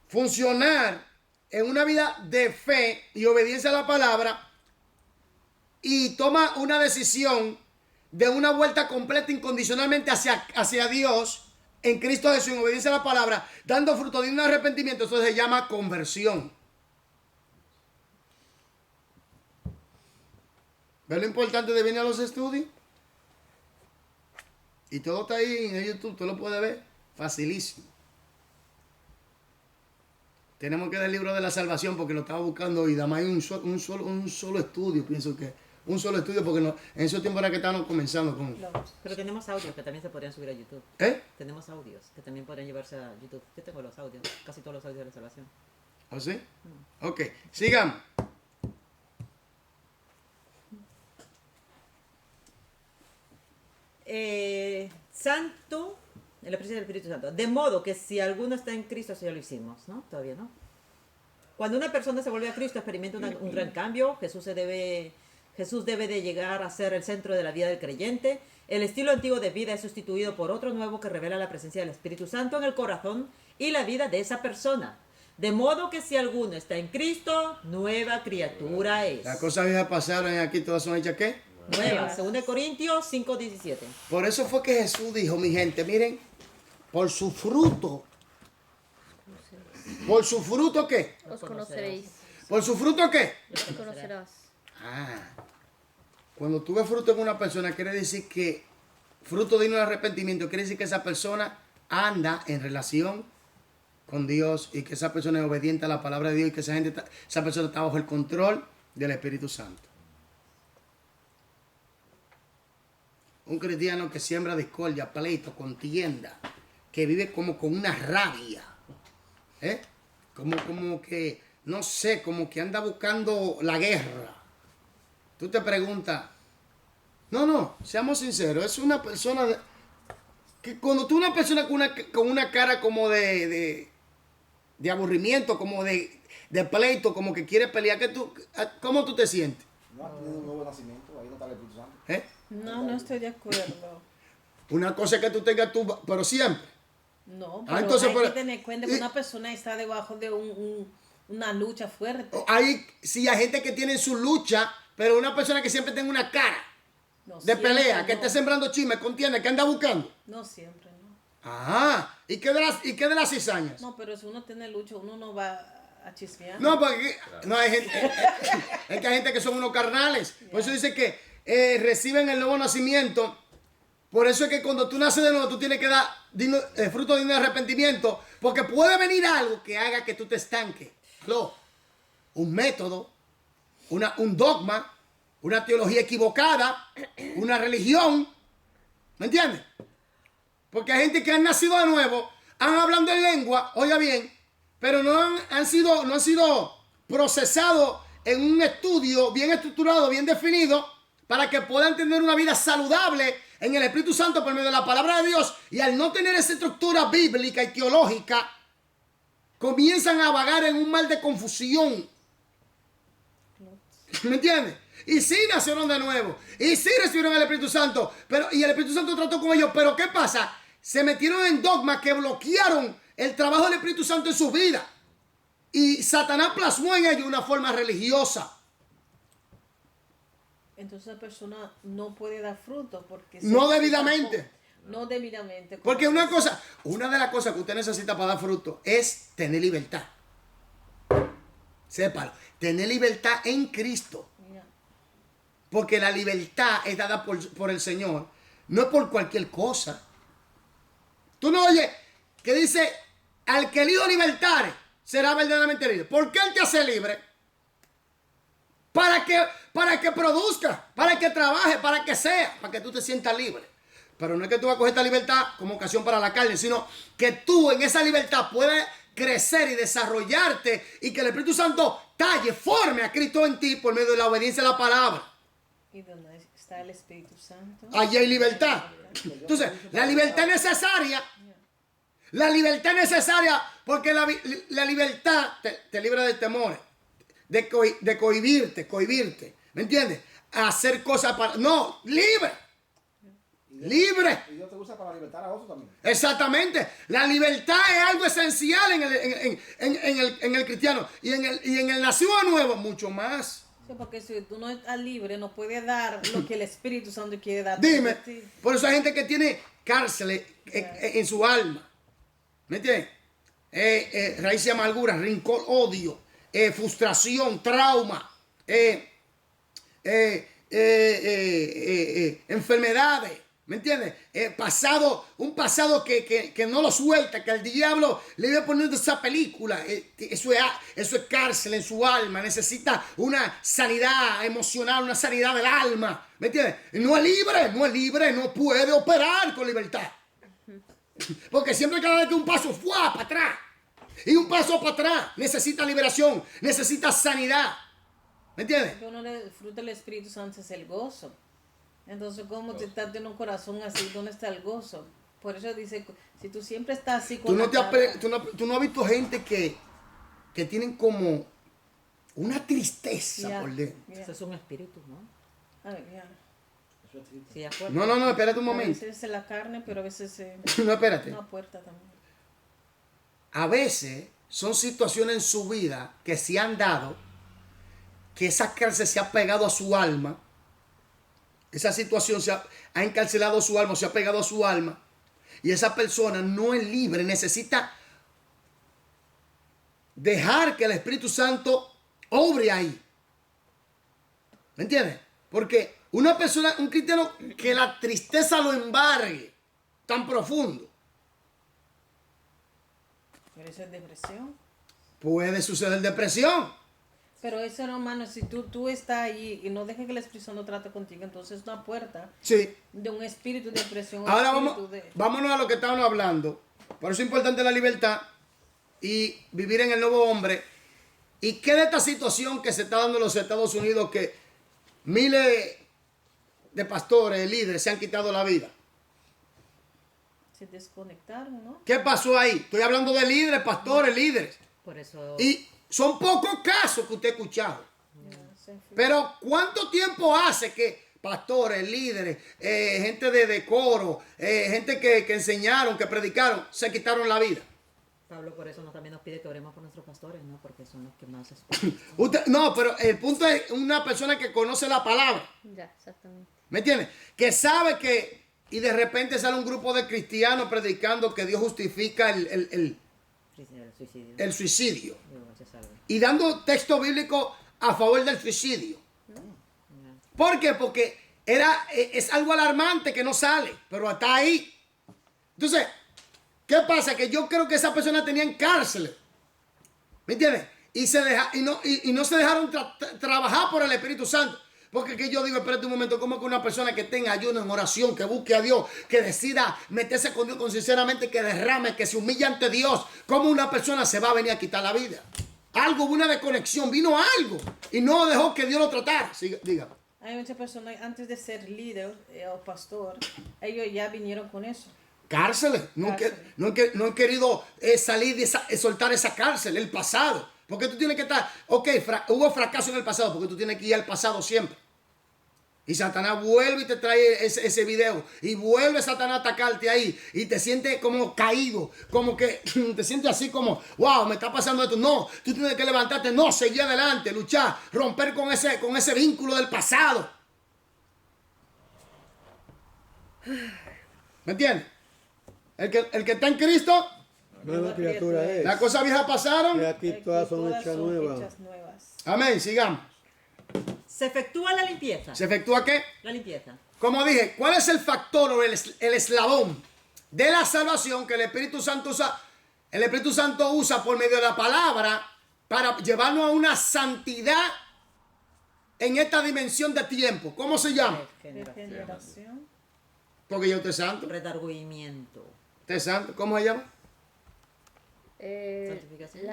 funcionar en una vida de fe y obediencia a la palabra y toma una decisión de una vuelta completa incondicionalmente hacia Dios en Cristo Jesús, en obediencia a la palabra, dando fruto de un arrepentimiento, eso se llama conversión. ¿Ves lo importante de venir a los estudios? Y todo está ahí en YouTube, tú lo puedes ver facilísimo. Tenemos que dar el libro de la salvación porque lo estaba buscando hoy. Además hay un solo estudio, pienso que. Un solo estudio porque no, en esos tiempos era que estábamos comenzando con... Pero tenemos audios que también se podrían subir a YouTube. ¿Eh? Tenemos audios que también podrían llevarse a YouTube. Yo tengo los audios, casi todos los audios de la salvación. ¿Ah, sí? Ok, sigamos. Santo, en la presencia del Espíritu Santo. De modo que si alguno está en Cristo, eso ya lo hicimos, ¿no? Todavía no. Cuando una persona se vuelve a Cristo, experimenta un gran cambio. Jesús debe de llegar a ser el centro de la vida del creyente. El estilo antiguo de vida es sustituido por otro nuevo que revela la presencia del Espíritu Santo en el corazón y la vida de esa persona. De modo que si alguno está en Cristo, nueva criatura es. Las cosas viejas pasaron y aquí todas son hechas ¿qué? Nueva. 2 Corintios 5:17. Por eso fue que Jesús dijo, mi gente, miren, por su fruto. ¿Por su fruto qué? Os conoceréis. ¿Por su fruto qué? Los conocerás. Ah, cuando tú ves fruto en una persona, quiere decir que fruto de un arrepentimiento, quiere decir que esa persona anda en relación con Dios y que esa persona es obediente a la palabra de Dios y que esa persona está bajo el control del Espíritu Santo. Un cristiano que siembra discordia, pleito, contienda, que vive como con una rabia, como que, no sé, como que anda buscando la guerra. Tú te preguntas, no, seamos sinceros, es una persona que cuando tú una persona con una cara como de aburrimiento, como de pleito, como que quiere pelear, ¿cómo tú te sientes? No ha tenido un nuevo nacimiento, ahí no está el Espíritu Santo. ¿Eh? No, no estoy de acuerdo. Una cosa es que tú tengas tu, pero siempre. No, Ah, pero entonces, hay pero- que tener en cuenta que una persona está debajo de una lucha fuerte. Sí, hay gente que tiene su lucha, pero una persona que siempre tenga una cara No de siempre, pelea, que no. esté sembrando chisme, contiene, que anda buscando. No siempre, no. Ajá. ¿Y qué de las cizañas? No, pero si uno tiene lucha, uno no va a chismear. No, porque no hay gente, es que hay gente que son unos carnales. Por eso dice que reciben el nuevo nacimiento. Por eso es que cuando tú naces de nuevo, tú tienes que dar fruto digno de arrepentimiento. Porque puede venir algo que haga que tú te estanques. Aló. Un método, un dogma, una teología equivocada, una religión. ¿Me entiendes? Porque hay gente que han nacido de nuevo, han hablando en lengua, oiga bien, pero no han sido procesados en un estudio bien estructurado, bien definido, para que puedan tener una vida saludable en el Espíritu Santo por medio de la palabra de Dios. Y al no tener esa estructura bíblica y teológica, comienzan a vagar en un mal de confusión. ¿Me entiendes? Y sí nacieron de nuevo. Y sí recibieron el Espíritu Santo. Y el Espíritu Santo trató con ellos. Pero ¿qué pasa? Se metieron en dogmas que bloquearon el trabajo del Espíritu Santo en su vida. Y Satanás plasmó en ellos una forma religiosa. Entonces la persona no puede dar fruto porque... No debidamente. No debidamente. Porque una de las cosas que usted necesita para dar fruto es tener libertad. Sépalo. Tener libertad en Cristo. Mira, Porque la libertad es dada por el Señor. No es por cualquier cosa. Tú no oyes que dice, al que el Hijo libertare será verdaderamente libre. ¿Por qué Él te hace libre? Para que produzca, para que trabaje, para que sea, para que tú te sientas libre. Pero no es que tú vas a coger esta libertad como ocasión para la carne, sino que tú en esa libertad puedes crecer y desarrollarte y que el Espíritu Santo talle, forme a Cristo en ti por medio de la obediencia a la palabra. ¿y dónde está el Espíritu Santo? Allí hay libertad. Entonces, la libertad es necesaria. La libertad es necesaria porque la libertad te libra del temor, de cohibirte. ¿Me entiendes? Hacer cosas para... No, libre. Libre. Y Dios te usa para libertar a otros también. Exactamente. La libertad es algo esencial en el cristiano. Y en el nacido de nuevo, mucho más. Sí, porque si tú no estás libre, no puedes dar lo que el Espíritu Santo quiere dar. Dime. por ti. Por eso hay gente que tiene cárcel en su alma. ¿Me entiendes? Raíz de amargura, rincón, odio, frustración, trauma, enfermedades. ¿Me entiendes? Un pasado que no lo suelta, que el diablo le iba poniendo esa película. Eso es cárcel en su alma. Necesita una sanidad emocional, una sanidad del alma. ¿Me entiendes? No es libre, no puede operar con libertad. Porque siempre cada vez que un paso fue para atrás y un paso para atrás, necesita liberación, necesita sanidad. ¿Me entiendes? Que uno le disfruta el Espíritu Santo es el gozo. Entonces, ¿cómo te estás en un corazón así? ¿Dónde está el gozo? Por eso dice, si tú siempre estás así con Tú no has visto gente que tienen como una tristeza Ya, por dentro. ya. Eso es un espíritu, ¿no? Ay, ya. Eso es triste. Sí, de acuerdo. No, espérate un A momento. veces es la carne, pero a veces es No, espérate. una puerta también. A veces son situaciones en su vida que se han dado, que esa cárcel se ha pegado a su alma. Esa situación ha encarcelado su alma, se ha pegado a su alma. Y esa persona no es libre, necesita dejar que el Espíritu Santo obre ahí. ¿Me entiendes? Porque una persona, un cristiano, que la tristeza lo embargue tan profundo, Pero eso es depresión. puede suceder depresión. Pero eso, hermano, si tú estás ahí y no dejas que el Espíritu Santo trate contigo, entonces es una puerta Sí. de un espíritu de depresión. un Ahora espíritu de... vámonos a lo que estábamos hablando. Por eso es importante la libertad y vivir en el nuevo hombre. ¿Y qué de esta situación que se está dando en los Estados Unidos, que miles de pastores, líderes se han quitado la vida? Se desconectaron, ¿no? ¿Qué pasó ahí? Estoy hablando de líderes, pastores, líderes. Por eso. Y son pocos casos que usted ha escuchado. Ya, se fue. Pero ¿cuánto tiempo hace que pastores, líderes, gente de coro, gente que enseñaron, que predicaron, se quitaron la vida. Pablo por eso también nos pide que oremos por nuestros pastores, ¿no? Porque son los que más No, pero el punto es una persona que conoce la palabra. Ya, exactamente. ¿Me entiendes? Que sabe que, y de repente sale un grupo de cristianos predicando que Dios justifica el suicidio. suicidio. Dios se salve. Y dando texto bíblico a favor del suicidio. ¿Por qué? Porque es algo alarmante que no sale, pero está ahí. Entonces, ¿qué pasa? Que yo creo que esa persona tenía en cárcel. ¿Me entiendes? Y no se dejaron trabajar por el Espíritu Santo. Porque que yo digo, espérate un momento, ¿cómo que una persona que tenga ayuno en oración, que busque a Dios, que decida meterse con Dios con sinceramente, que derrame, que se humille ante Dios, cómo una persona se va a venir a quitar la vida? Algo, hubo una desconexión, vino algo y no dejó que Dios lo tratara. Sí, diga. Hay muchas personas, antes de ser líder o pastor, ellos ya vinieron con eso. Cárceles. No han querido salir de soltar esa cárcel, el pasado. Porque tú tienes que estar, hubo fracaso en el pasado, porque tú tienes que ir al pasado siempre. Y Satanás vuelve y te trae ese video. Y vuelve Satanás a atacarte ahí. Y te sientes como caído. Como que te sientes así como, wow, me está pasando esto. No, tú tienes que levantarte. No, seguir adelante, luchar, romper con ese vínculo del pasado. ¿Me entiendes? El que está en Cristo, Nueva criatura es. las cosas viejas pasaron. Y aquí todas son hechas nuevas. Amén, sigamos. ¿Se efectúa la limpieza? ¿Se efectúa qué? La limpieza. Como dije, ¿cuál es el factor o el eslabón de la salvación que el Espíritu Santo usa? El Espíritu Santo usa por medio de la palabra para llevarnos a una santidad en esta dimensión de tiempo. ¿Cómo se llama? Regeneración. Porque yo usted es santo. Redargüimiento. Usted es santo. ¿Cómo se llama? Santificación.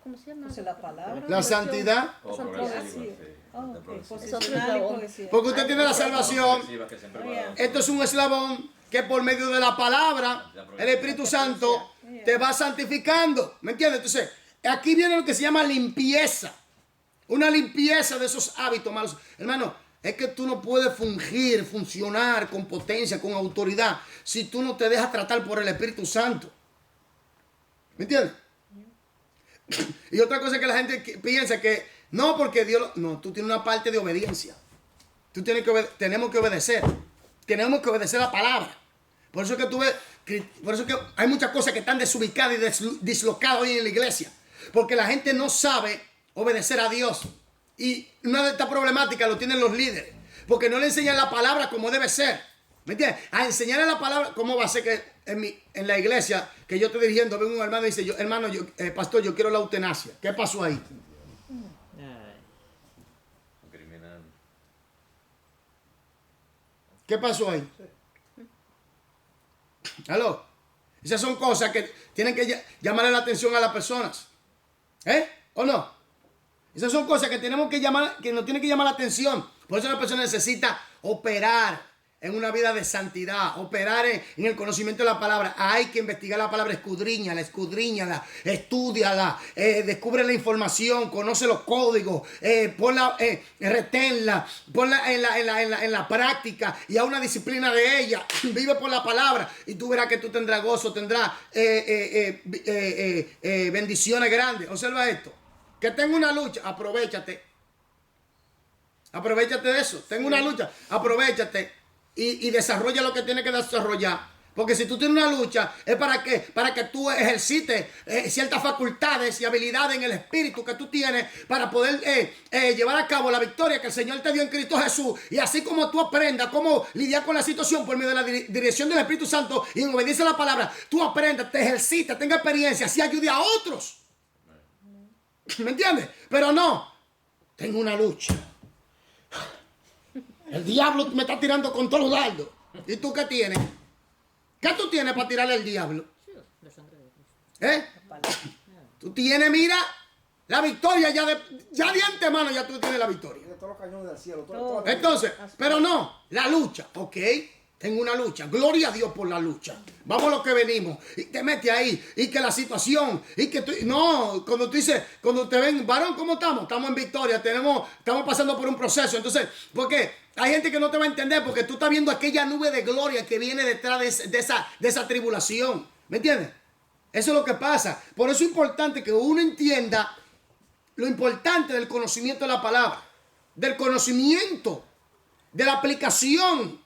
¿Cómo se llama? Entonces la palabra. La santidad. O Progresiva. progresiva, sí. Ok, Progresiva. posicional y progresiva. Porque usted tiene la salvación. Progresiva que siempre Oh, yeah. va- Esto es un eslabón que por medio de la palabra, el Espíritu Santo te va santificando. ¿Me entiendes? Entonces, aquí viene lo que se llama limpieza. Una limpieza de esos hábitos malos. Hermano, es que tú no puedes funcionar con potencia, con autoridad, si tú no te dejas tratar por el Espíritu Santo. ¿Me entiendes? Y otra cosa que la gente piensa que no, porque Dios... No, tú tienes una parte de obediencia. Tenemos que obedecer. Tenemos que obedecer la palabra. Por eso es que por eso es que hay muchas cosas que están desubicadas y dislocadas hoy en la iglesia. Porque la gente no sabe obedecer a Dios. Y una de estas problemáticas lo tienen los líderes. Porque no le enseñan la palabra como debe ser. ¿Me entiendes? A enseñarle la palabra, ¿cómo va a ser que en la iglesia que yo estoy dirigiendo, ven un hermano y dice, pastor, yo quiero la eutanasia? ¿Qué pasó ahí? Ay. criminal. ¿Qué pasó ahí? ¿Aló? Esas son cosas que tienen que llamarle la atención a las personas. ¿Eh? ¿O no? Esas son cosas que tenemos que llamar, que nos tienen que llamar la atención. Por eso la persona necesita operar en una vida de santidad, operar en el conocimiento de la palabra. Hay que investigar la palabra, escudriñala, estúdiala, descubre la información, conoce los códigos, reténla, ponla en la práctica y a una disciplina de ella. Vive por la palabra y tú verás que tú tendrás gozo, tendrás bendiciones grandes. Observa esto. Que tengo una lucha, aprovéchate. Aprovechate de eso. Tengo una lucha, aprovéchate. Y desarrolla lo que tienes que desarrollar. Porque si tú tienes una lucha, es para que tú ejercites ciertas facultades y habilidades en el espíritu que tú tienes para poder llevar a cabo la victoria que el Señor te dio en Cristo Jesús. Y así como tú aprendas cómo lidiar con la situación por medio de la dirección del Espíritu Santo y en obediencia a la palabra, tú aprendas, te ejercitas, tengas experiencia, así ayude a otros. ¿Me entiendes? Pero no, tengo una lucha. El diablo me está tirando con todos los dardos. ¿Y tú qué tienes? ¿Qué tú tienes para tirarle al diablo? La sangre de Cristo. Tú tienes, mira, la victoria ya de antemano ya tú tienes la victoria. Tiene todos los cañones del cielo. Entonces, pero no, la lucha, ¿ok? Tengo una lucha. Gloria a Dios por la lucha. Vamos a lo que venimos. Y te metes ahí. Y que la situación. Y que tú. No, cuando tú dices, cuando te ven, varón, ¿cómo estamos? Estamos en victoria. Estamos pasando por un proceso. Entonces, ¿por qué? hay gente que no te va a entender porque tú estás viendo aquella nube de gloria que viene detrás de esa tribulación. ¿Me entiendes? Eso es lo que pasa. Por eso es importante que uno entienda lo importante del conocimiento de la palabra, del conocimiento, de la aplicación,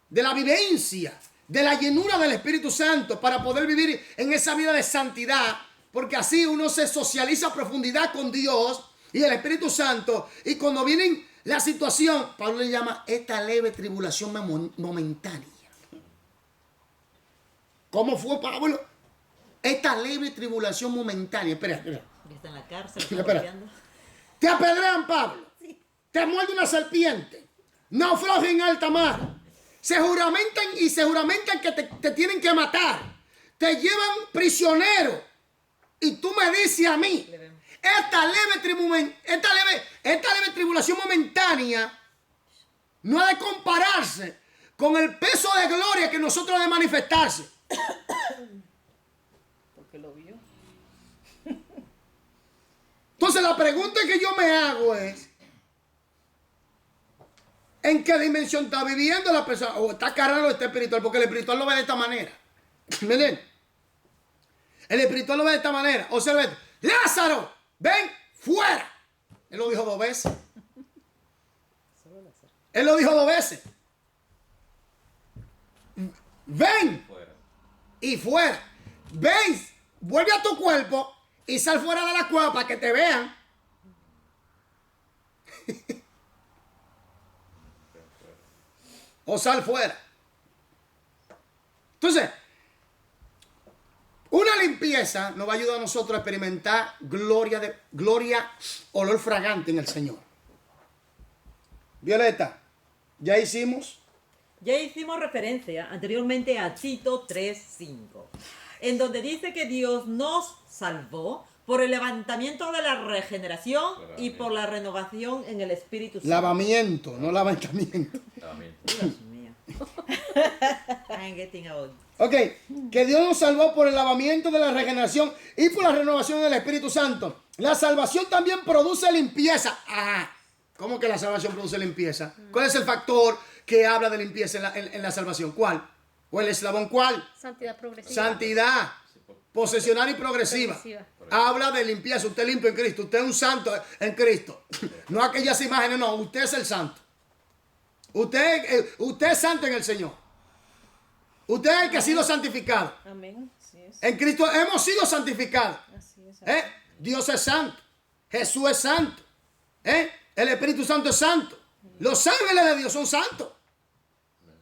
de la vivencia, de la llenura del Espíritu Santo para poder vivir en esa vida de santidad, porque así uno se socializa a profundidad con Dios y el Espíritu Santo, y cuando viene la situación, Pablo le llama esta leve tribulación momentánea. ¿Cómo fue, Pablo? Esta leve tribulación momentánea. Espera. Está en la cárcel. Espera. Te apedrean, Pablo. Sí. Te muerde una serpiente. Naufragia en alta mar. Se juramentan que te tienen que matar. Te llevan prisionero. Y tú me dices a mí, esta leve tribulación momentánea no ha de compararse con el peso de gloria que nosotros ha de manifestarse. Porque lo vio. Entonces la pregunta que yo me hago es, ¿en qué dimensión está viviendo la persona? O está cargado o está espiritual, porque el espiritual lo ve de esta manera. Miren, el espiritual lo ve de esta manera. Observen, Lázaro, ven fuera. Él lo dijo 2 veces. Él lo dijo 2 veces. Ven y fuera. Ven, vuelve a tu cuerpo y sal fuera de la cueva para que te vean. O sal fuera. Entonces, una limpieza nos va a ayudar a nosotros a experimentar gloria, olor fragante en el Señor. Violeta, ya hicimos referencia anteriormente a Tito 3:5, en donde dice que Dios nos salvó por el levantamiento de la regeneración y por la renovación en el Espíritu Santo. lavamiento, no levantamiento. Dios mío. I'm getting old. Ok, que Dios nos salvó por el lavamiento de la regeneración y por la renovación del Espíritu Santo. La salvación también produce limpieza. ¿Cómo que la salvación produce limpieza? ¿Cuál es el factor que habla de limpieza en la salvación? ¿Cuál? ¿O el eslabón cuál? Santidad progresiva. Santidad. Posesional y progresiva. Habla de limpieza. Usted es limpio en Cristo. Usted es un santo en Cristo. No aquellas imágenes, no. Usted es el santo. Usted es santo en el Señor. Usted es el que ha sido santificado. Amén. Así es. En Cristo hemos sido santificados. Así es. Dios es santo. Jesús es santo. El Espíritu Santo es santo. Los ángeles de Dios son santos.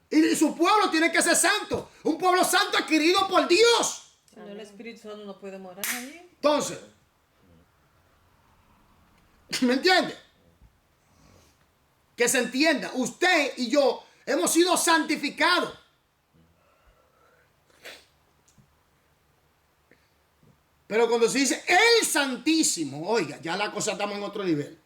Y su pueblo tiene que ser santo. Un pueblo santo adquirido por Dios. Si no, el Espíritu Santo no puede morar allí. Entonces, ¿me entiende? Que se entienda. Usted y yo hemos sido santificados. Pero cuando se dice el Santísimo, oiga, ya la cosa estamos en otro nivel.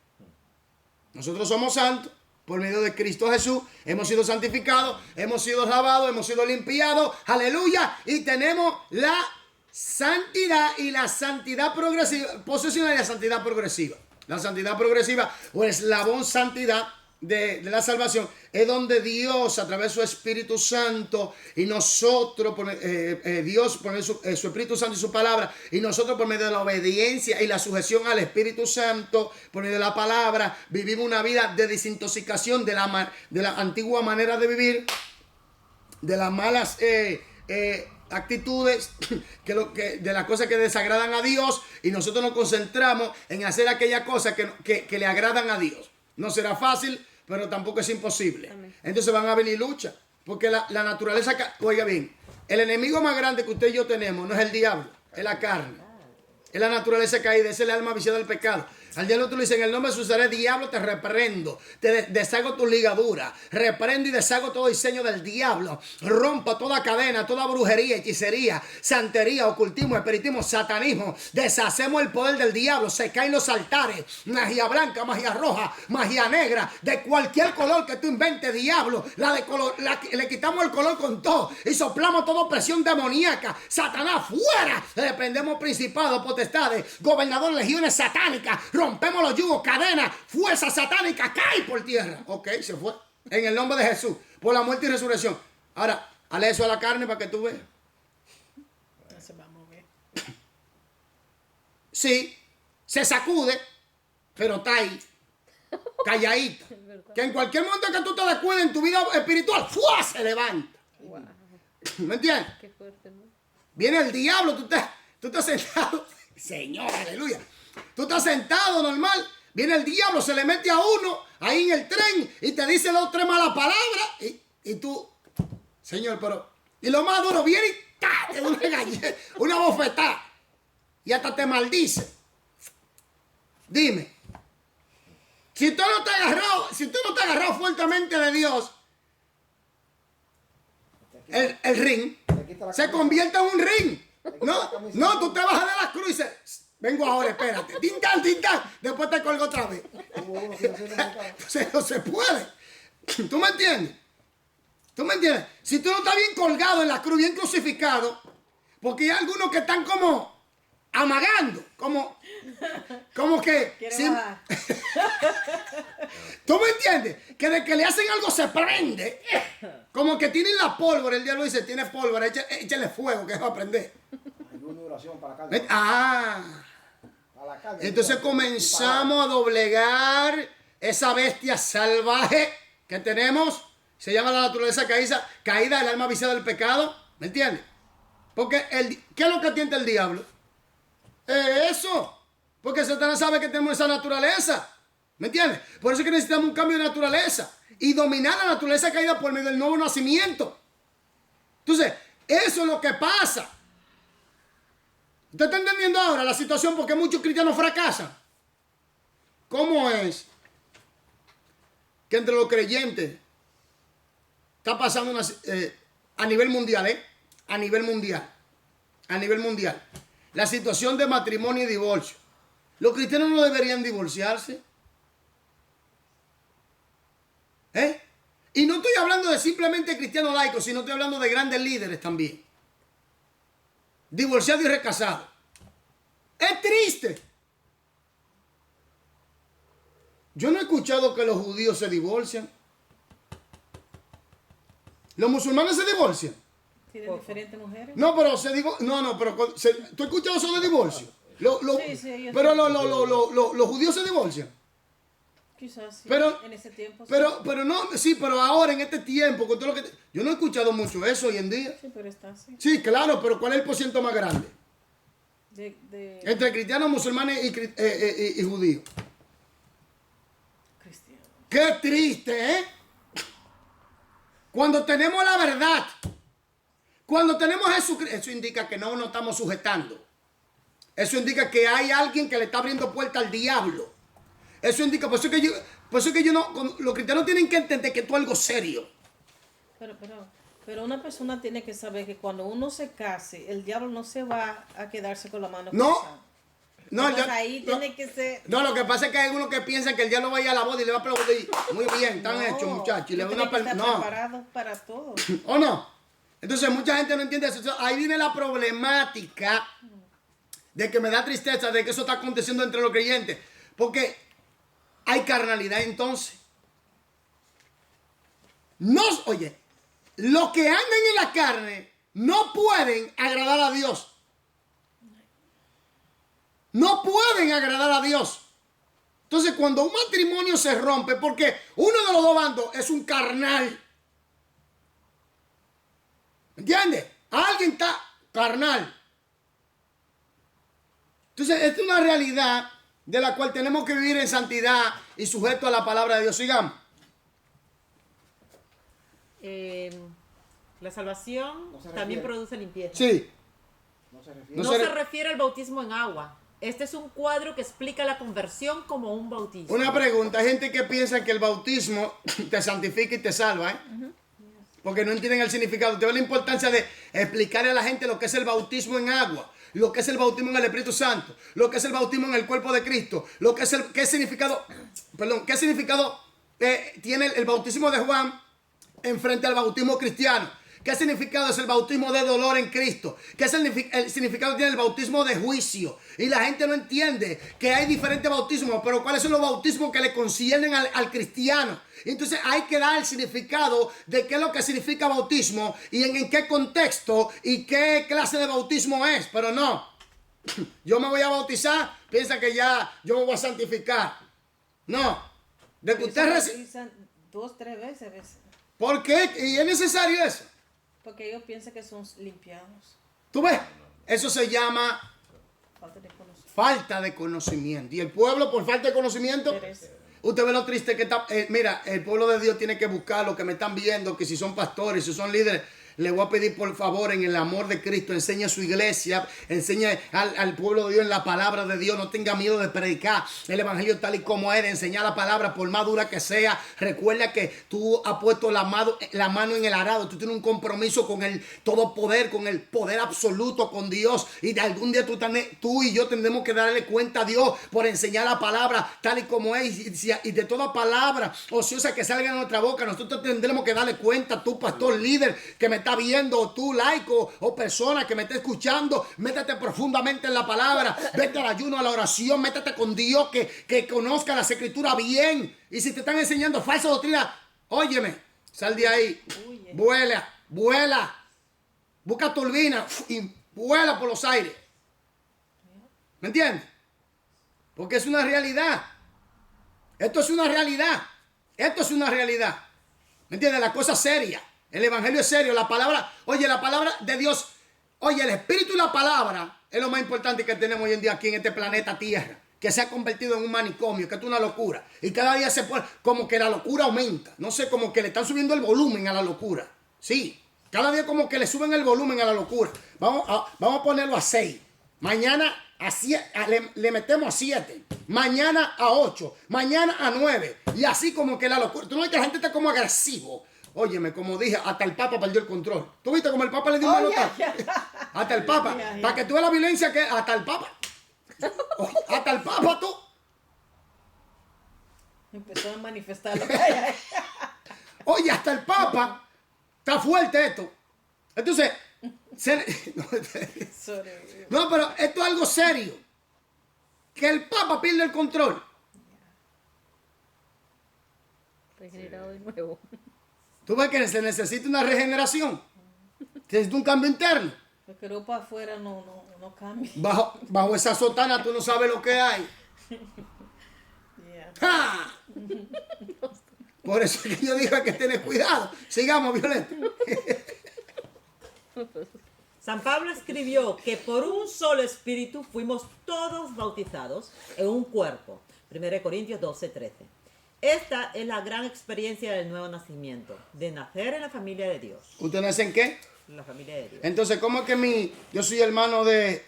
Nosotros somos santos por medio de Cristo Jesús. Hemos sido santificados, hemos sido lavados, hemos sido limpiados. Aleluya. Y tenemos la santidad y la santidad progresiva, posesional y la santidad progresiva. La santidad progresiva o eslabón santidad de la salvación es donde Dios a través de su Espíritu Santo y nosotros, Dios por medio de su Espíritu Santo y su palabra, y nosotros por medio de la obediencia y la sujeción al Espíritu Santo, por medio de la palabra, vivimos una vida de desintoxicación de la antigua manera de vivir, de las malas actitudes, de las cosas que desagradan a Dios, y nosotros nos concentramos en hacer aquellas cosas que le agradan a Dios. No será fácil, pero tampoco es imposible. Amén. Entonces van a venir luchas, porque la naturaleza, oiga bien, el enemigo más grande que usted y yo tenemos no es el diablo, es la carne. Es la naturaleza caída, es el alma viciada del pecado. Al diablo tú le dices, en el nombre de Jesús, diablo, te reprendo, te deshago tu ligadura, reprendo y deshago todo diseño del diablo, rompo toda cadena, toda brujería, hechicería, santería, ocultismo, espiritismo, satanismo, deshacemos el poder del diablo, se caen los altares, magia blanca, magia roja, magia negra, de cualquier color que tú inventes, diablo, le quitamos el color con todo y soplamos toda opresión demoníaca, Satanás fuera, reprendemos principados, potestades, gobernadores, legiones satánicas, rompemos los yugos, cadenas, fuerza satánica, cae por tierra. Ok, se fue. En el nombre de Jesús. Por la muerte y resurrección. Ahora, hale eso a la carne para que tú veas. No se va a mover. Sí, se sacude, pero está ahí. Calladita. Es verdad. Que en cualquier momento que tú te descuides en tu vida espiritual, ¡fua! Se levanta. Wow, ¿Me entiendes? qué fuerte, ¿no? Viene el diablo, tú estás sentado. Señor, aleluya. Tú estás sentado normal. Viene el diablo, se le mete a uno ahí en el tren y te dice 2 o 3 malas palabras. Y tú, Señor, pero. Y lo más duro, viene y ¡ta! Te da una galleta, una bofetada. Y hasta te maldice. Dime. Si tú no te has agarrado fuertemente de Dios, el ring se convierte en un ring. No, tú te bajas de la cruz y dices, vengo ahora, espérate. Tintan, tintan. Después te colgo otra vez. Entonces no se puede. ¿Tú me entiendes? ¿Tú me entiendes? Si tú no estás bien colgado en la cruz, bien crucificado, porque hay algunos que están como amagando, como que... Quiere bajar. ¿Tú me entiendes? Que de que le hacen algo se prende. Como que tienen la pólvora. El diablo dice, tiene pólvora, échale fuego que va a prender. Ayuno y oración para la carne. Para la carne. Entonces comenzamos a doblegar esa bestia salvaje que tenemos. Se llama la naturaleza caída, el alma viciada del pecado. ¿Me entiendes? Porque, ¿qué es lo que tienta el diablo? Eso. Porque Satanás sabe que tenemos esa naturaleza. ¿Me entiendes? Por eso es que necesitamos un cambio de naturaleza. Y dominar la naturaleza caída por medio del nuevo nacimiento. Entonces, eso es lo que pasa. ¿Usted está entendiendo ahora la situación por qué muchos cristianos fracasan? ¿Cómo es que entre los creyentes está pasando a nivel mundial, a nivel mundial, la situación de matrimonio y divorcio? Los cristianos no deberían divorciarse. Y no estoy hablando de simplemente cristianos laicos, sino estoy hablando de grandes líderes también. Divorciados y recasados. Es triste. Yo no he escuchado que los judíos se divorcian. ¿Los musulmanes se divorcian? ¿Tienen diferentes mujeres? No, pero pero ¿tú has escuchado eso de divorcio? Sí, ellos Pero los judíos se divorcian. Quizás sí, Pero- en ese tiempo. Pero no, sí, pero ahora en este tiempo, con todo lo que yo no he escuchado mucho eso hoy en día. Sí, pero está así. Sí, claro, pero ¿cuál es el porciento más grande? De Entre cristianos, musulmanes y judíos. cristiano. Qué triste, ¿eh? Cuando tenemos la verdad, cuando tenemos a Jesucristo, eso indica que no nos estamos sujetando. Eso indica que hay alguien que le está abriendo puerta al diablo. Eso indica, por eso que yo no, los cristianos tienen que entender que esto es algo serio. Pero una persona tiene que saber que cuando uno se case, el diablo no se va a quedarse con la mano No. cruzada. No, Entonces ahí tiene que ser... no, lo que pasa es que hay unos que piensan que el diablo va a ir a la boda y le va a aplaudir. Muy bien, están No, hechos, muchachos. Y le tú va tienes que estar no. preparado para todo. ¿O no? Entonces mucha gente no entiende eso. Entonces, ahí viene la problemática de que me da tristeza de que eso está aconteciendo entre los creyentes. Porque hay carnalidad entonces. Oye, los que andan en la carne no pueden agradar a Dios. No pueden agradar a Dios. Entonces cuando un matrimonio se rompe, porque uno de los dos bandos es un carnal. ¿Entiendes? Alguien está carnal. Entonces, esta es una realidad de la cual tenemos que vivir en santidad y sujeto a la palabra de Dios. Sigamos. La salvación No se también refiere. produce limpieza. Sí. No se refiere. No No se se re- refiere al bautismo en agua. Este es un cuadro que explica la conversión como un bautismo. Una pregunta. Hay gente que piensa que el bautismo te santifica y te salva, ¿eh? Porque no entienden el significado. Te ve la importancia de explicarle a la gente lo que es el bautismo en agua, lo que es el bautismo en el Espíritu Santo, lo que es el bautismo en el cuerpo de Cristo, lo que es qué significado tiene el bautismo de Juan en frente al bautismo cristiano. ¿Qué significado es el bautismo de dolor en Cristo? ¿Qué el significado tiene el bautismo de juicio? Y la gente no entiende que hay diferentes bautismos, pero ¿cuáles son los bautismos que le conciernen al cristiano? Entonces hay que dar el significado de qué es lo que significa bautismo y en qué contexto y qué clase de bautismo es. Pero no, yo me voy a bautizar, piensa que ya yo me voy a santificar. No, de que usted bautizan 2, 3 veces a veces. ¿Por qué? ¿Y es necesario eso? Porque ellos piensan que son limpiados. ¿Tú ves? Eso se llama Falta de conocimiento. falta de conocimiento. Y el pueblo, por falta de conocimiento, Pereza. usted ve lo triste que está. Mira, el pueblo de Dios tiene que buscar lo que me están viendo, que si son pastores, si son líderes. Le voy a pedir por favor en el amor de Cristo, enseñe a su iglesia, enseñe al pueblo de Dios en la palabra de Dios. No tenga miedo de predicar el evangelio tal y como es, de enseñar la palabra por más dura que sea. Recuerda que tú has puesto la mano en el arado. Tú tienes un compromiso con el todopoder, con el poder absoluto, con Dios. Y de algún día tú y yo tendremos que darle cuenta a Dios por enseñar la palabra tal y como es. Y de toda palabra ociosa que salga de nuestra boca, nosotros tendremos que darle cuenta. Tú, pastor, líder, que me está viendo, o tú, laico, o persona que me está escuchando, métete profundamente en la palabra, vete al ayuno, a la oración, métete con Dios, que conozca las escrituras bien. Y si te están enseñando falsa doctrina, óyeme, sal de ahí, vuela, busca turbina y vuela por los aires. ¿Me entiendes? Porque es una realidad. Esto es una realidad. ¿Me entiendes? La cosa seria. El evangelio es serio, la palabra de Dios, el espíritu y la palabra es lo más importante que tenemos hoy en día aquí en este planeta Tierra, que se ha convertido en un manicomio, que es una locura. Y cada día se pone, como que la locura aumenta, no sé, como que le están subiendo el volumen a la locura. Sí, cada día como que le suben el volumen a la locura. Vamos a ponerlo a 6, mañana a 7, le metemos a 7, mañana a 8, mañana a 9, y así como que la locura. Tú no ves que la gente está como agresivo. Óyeme, como dije, hasta el Papa perdió el control. ¿Tú viste como el Papa le dio un manotazo? Hasta el Papa. Para que tú veas la violencia que hasta el Papa. Hasta el Papa, tú. Empezó a manifestar lo que hay ahí. Oye, hasta el Papa. Está fuerte esto. Entonces, no, pero esto es algo serio. Que el Papa pierde el control. Regenerado de nuevo. Tú ves que se necesita una regeneración. Se necesita un cambio interno. Porque Europa afuera no cambia. Bajo esa sotana tú no sabes lo que hay. Yeah. ¡Ja! Por eso es que yo dije que tenés cuidado. Sigamos, Violeta. San Pablo escribió que por un solo espíritu fuimos todos bautizados en un cuerpo. 1 Corintios 12:13. Esta es la gran experiencia del nuevo nacimiento, de nacer en la familia de Dios. ¿Usted nace en qué? En la familia de Dios. Entonces, ¿cómo es que yo soy hermano de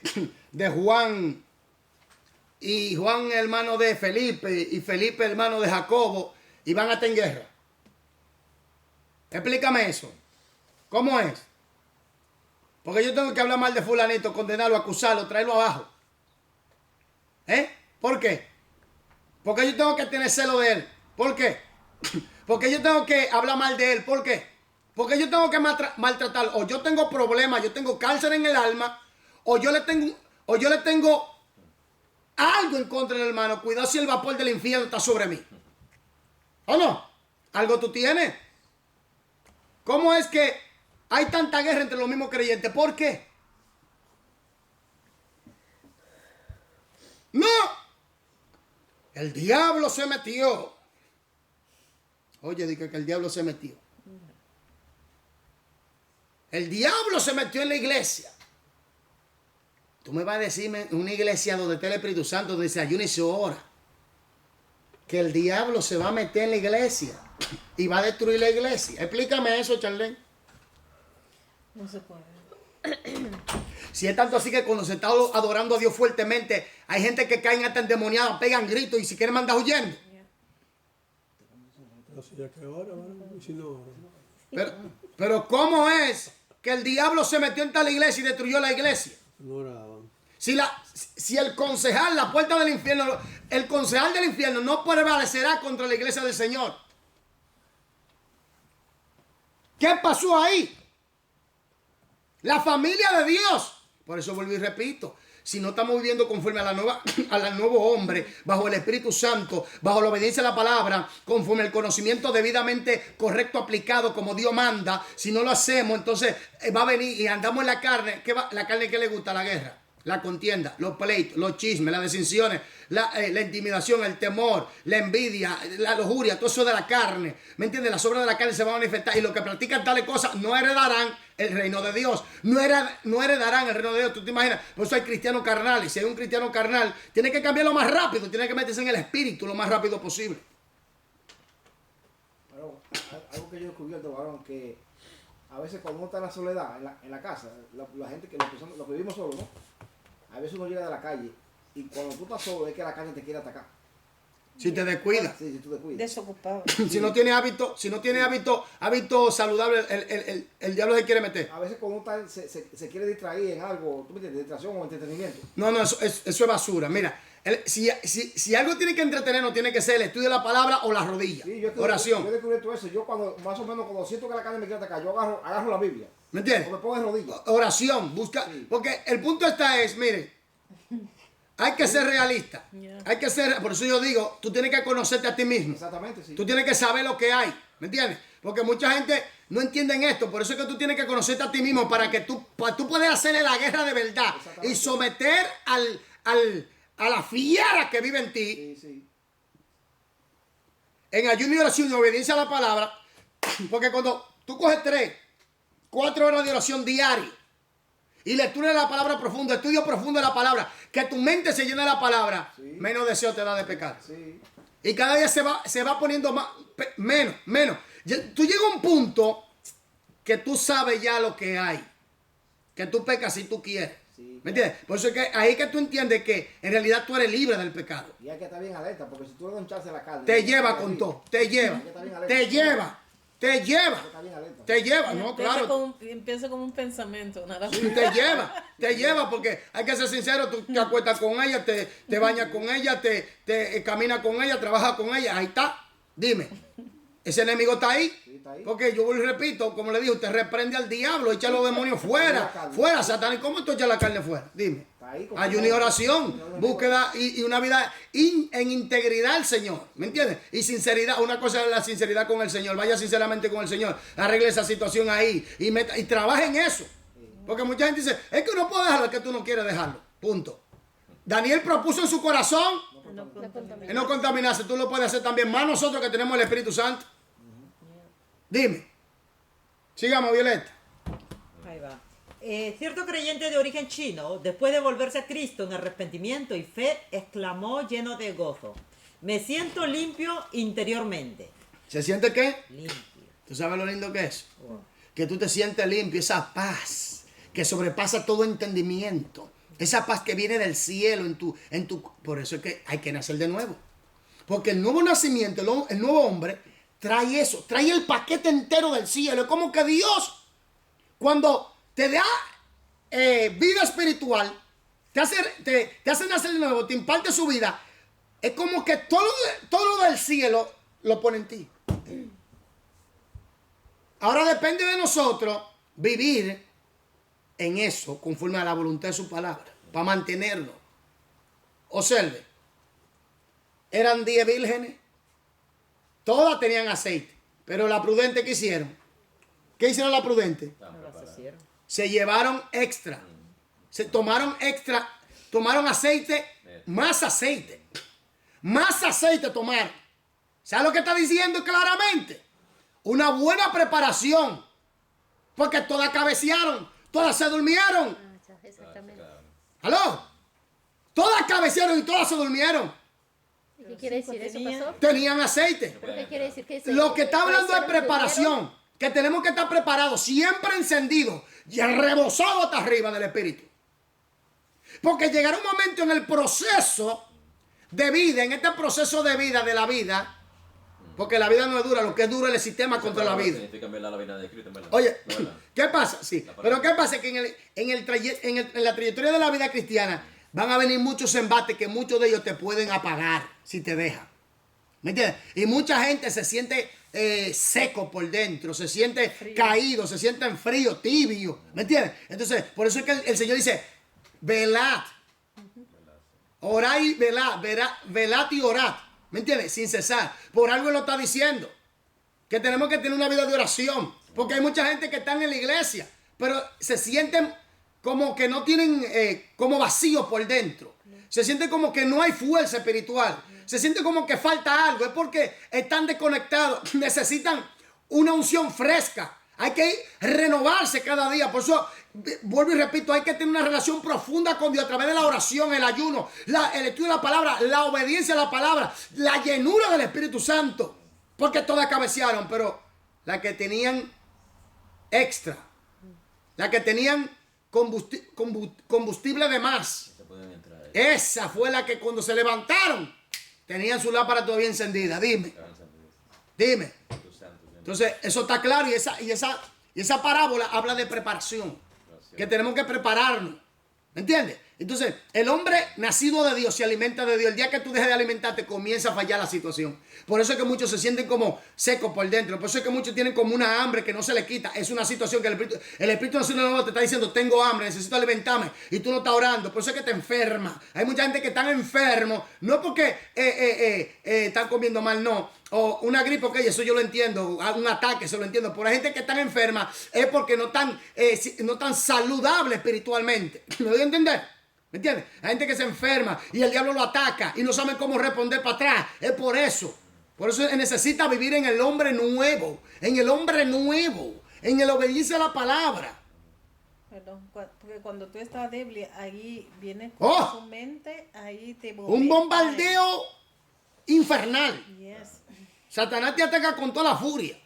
Juan, y Juan hermano de Felipe, y Felipe hermano de Jacobo, y van a estar en guerra? Explícame eso. ¿Cómo es? Porque yo tengo que hablar mal de fulanito, condenarlo, acusarlo, traerlo abajo. ¿Por qué? Porque yo tengo que tener celo de él. ¿Por qué? Porque yo tengo que hablar mal de él. ¿Por qué? Porque yo tengo que maltratarlo. O yo tengo problemas, yo tengo cáncer en el alma, o yo le tengo algo en contra del hermano. Cuidado si el vapor del infierno está sobre mí. ¿O no? ¿Algo tú tienes? ¿Cómo es que hay tanta guerra entre los mismos creyentes? ¿Por qué? ¡No! El diablo se metió. Oye, dije que el diablo se metió. El diablo se metió en la iglesia. Tú me vas a decirme en una iglesia donde está el Espíritu Santo, donde se ayuna y se ora, que el diablo se va a meter en la iglesia y va a destruir la iglesia. Explícame eso, Charlene. No se puede. Si es tanto así que cuando se está adorando a Dios fuertemente, hay gente que caen hasta endemoniadas, pegan gritos y si quieren mandar huyendo. Entonces, ¿ya qué hora? ¿Y si no ora? Pero ¿cómo es que el diablo se metió en tal iglesia y destruyó la iglesia? No oraban. Si el concejal, la puerta del infierno, el concejal del infierno no prevalecerá contra la iglesia del Señor. ¿Qué pasó ahí? La familia de Dios. Por eso vuelvo y repito. Si no estamos viviendo conforme a al nuevo hombre, bajo el Espíritu Santo, bajo la obediencia a la palabra, conforme al conocimiento debidamente correcto aplicado como Dios manda, si no lo hacemos, entonces va a venir y andamos en la carne. ¿La carne que le gusta? La guerra, la contienda, los pleitos, los chismes, las desinciones, la intimidación, el temor, la envidia, la lujuria, todo eso de la carne. ¿Me entiendes? Las obras de la carne se van a manifestar y los que practican tales cosas no heredarán el reino de Dios. No heredarán el reino de Dios. Tú te imaginas, por eso hay cristianos carnales. Si hay un cristiano carnal, tiene que cambiarlo más rápido, tiene que meterse en el espíritu lo más rápido posible. Pero algo que yo he descubierto, varón, que a veces cuando uno está en la soledad, en la casa, la gente que los que vivimos solos, ¿no? A veces uno llega de la calle y cuando tú estás solo es que la calle te quiere atacar. Si te descuidas. Sí, si tú descuidas. Desocupado. Si no tiene hábito saludable, el diablo se quiere meter. A veces cuando uno está, se quiere distraer en algo, ¿tú me entiendes? Distracción o entretenimiento. No, eso es basura. Mira, si algo tiene que entretenernos, tiene que ser el estudio de la palabra o las rodillas. Sí, yo oración. Yo he descubierto eso. Yo cuando, más o menos, cuando siento que la carne me quiere atacar, yo agarro la Biblia. ¿Me entiendes? O me pongo en rodillas. Oración, busca. Sí. Porque el punto es, mire, hay que ser realista. Hay que ser, por eso yo digo, tú tienes que conocerte a ti mismo. Exactamente, sí. Tú tienes que saber lo que hay, ¿me entiendes? Porque mucha gente no entiende esto, por eso es que tú tienes que conocerte a ti mismo para que tú puedas hacerle la guerra de verdad y someter a la fiera que vive en ti, Sí, sí. en ayuno y oración y obediencia a la palabra. Porque cuando tú coges 4 horas de oración diaria y lectura de la palabra profunda, estudio profundo de la palabra, que tu mente se llene de la palabra, Sí. menos deseo te da de pecar. Sí. Y cada día se va poniendo menos. Tú llegas a un punto que tú sabes ya lo que hay. Que tú pecas si tú quieres. Sí. ¿Me entiendes? Por eso es que ahí que tú entiendes que en realidad tú eres libre del pecado. Y hay que estar bien alerta, porque si tú le das un chance a la carne... Te lleva con todo. Te lleva. No, claro. Empieza como un pensamiento, nada más. Sí, te lleva, porque hay que ser sincero, tú te acuestas con ella, te bañas con ella, te caminas con ella, trabajas con ella, ahí está. Dime, ese enemigo está ahí. Sí, está ahí. Porque yo repito, como le digo, usted reprende al diablo, echa a los demonios fuera, Satán. ¿Y cómo tú echas la carne fuera? Dime. Está ahí. Ayuno y oración, búsqueda y una vida en integridad al Señor, ¿me entiendes? Y sinceridad, una cosa es la sinceridad con el Señor, vaya sinceramente con el Señor, arregle esa situación ahí y trabaje en eso. Porque mucha gente dice, es que no puedo dejarlo, es que tú no quieres dejarlo, punto. Daniel propuso en su corazón no contaminarse, tú lo puedes hacer también, más nosotros que tenemos el Espíritu Santo. Dime, sigamos, Violeta. Ahí va. Cierto creyente de origen chino, después de volverse a Cristo en arrepentimiento y fe, exclamó lleno de gozo: me siento limpio interiormente. ¿Se siente qué? Limpio. ¿Tú sabes lo lindo que es? Oh. Que tú te sientes limpio, esa paz que sobrepasa todo entendimiento, esa paz que viene del cielo por eso es que hay que nacer de nuevo. Porque el nuevo nacimiento, el nuevo hombre, trae eso, trae el paquete entero del cielo. Es como que Dios, cuando te da vida espiritual, te hace nacer de nuevo, te imparte su vida, es como que todo lo del cielo lo pone en ti. Ahora depende de nosotros vivir en eso conforme a la voluntad de su palabra, para mantenerlo. Observe, eran 10 vírgenes, todas tenían aceite, pero la prudente, ¿qué hicieron? ¿Qué hicieron la prudente? Se llevaron extra, tomaron aceite, más aceite tomaron. ¿Sabes lo que está diciendo claramente? Una buena preparación, porque todas cabecearon, todas se durmieron. Exactamente. ¿Aló? Todas cabecearon y todas se durmieron. ¿Qué quiere decir eso, pastor? Tenían aceite. ¿Por qué quiere decir que Lo que está hablando es preparación, que tenemos que estar preparados, siempre encendidos y rebosados hasta arriba del Espíritu. Porque llegará un momento en el proceso de vida, en este proceso de vida de la vida, porque la vida no es dura, lo que es duro es el sistema contra la vida. Significa la vida de Cristo, ¿verdad? Oye, ¿No, verdad? ¿qué pasa? Sí, pero ¿qué pasa? Que en la trayectoria de la vida cristiana van a venir muchos embates que muchos de ellos te pueden apagar si te dejan. ¿Me entiendes? Y mucha gente se siente seco por dentro, se siente caído, se siente en frío, tibio. ¿Me entiendes? Entonces, por eso es que el Señor dice, velad. Orad y velad, velad y orad. ¿Me entiendes? Sin cesar. Por algo Él lo está diciendo. Que tenemos que tener una vida de oración. Porque hay mucha gente que están en la iglesia, pero se sienten como que no tienen, como vacíos por dentro. Se siente como que no hay fuerza espiritual. Se siente como que falta algo. Es porque están desconectados. Necesitan una unción fresca. Hay que renovarse cada día. Por eso, vuelvo y repito, hay que tener una relación profunda con Dios a través de la oración, el ayuno, el estudio de la palabra, la obediencia a la palabra, la llenura del Espíritu Santo. Porque todas cabecearon, pero las que tenían extra, las que tenían combustible de más, Se pueden entrar ahí. esa fue la que cuando se levantaron tenían su lámpara todavía encendida. Dime. Dime. Entonces, eso está claro y esa parábola habla de preparación. Que tenemos que prepararnos. ¿Me entiendes? Entonces, el hombre nacido de Dios se alimenta de Dios. El día que tú dejes de alimentarte, comienza a fallar la situación. Por eso es que muchos se sienten como secos por dentro. Por eso es que muchos tienen como una hambre que no se les quita. Es una situación que el Espíritu Nacional te está diciendo, tengo hambre, necesito alimentarme. Y tú no estás orando. Por eso es que te enfermas. Hay mucha gente que están enfermos. No porque están comiendo mal, no. O una gripe, ok, eso yo lo entiendo. Un ataque, eso lo entiendo. Pero hay gente que están enferma es porque no están saludables espiritualmente. ¿Me doy a entender? ¿Me entiendes? Hay gente que se enferma y el diablo lo ataca y no saben cómo responder para atrás. Es por eso. Por eso necesita vivir en el hombre nuevo. En el hombre nuevo. En el obediencia a la palabra. Perdón, porque cuando tú estás débil, ahí viene con su mente, ahí te un bombardeo infernal. Yes. Satanás te ataca con toda la furia.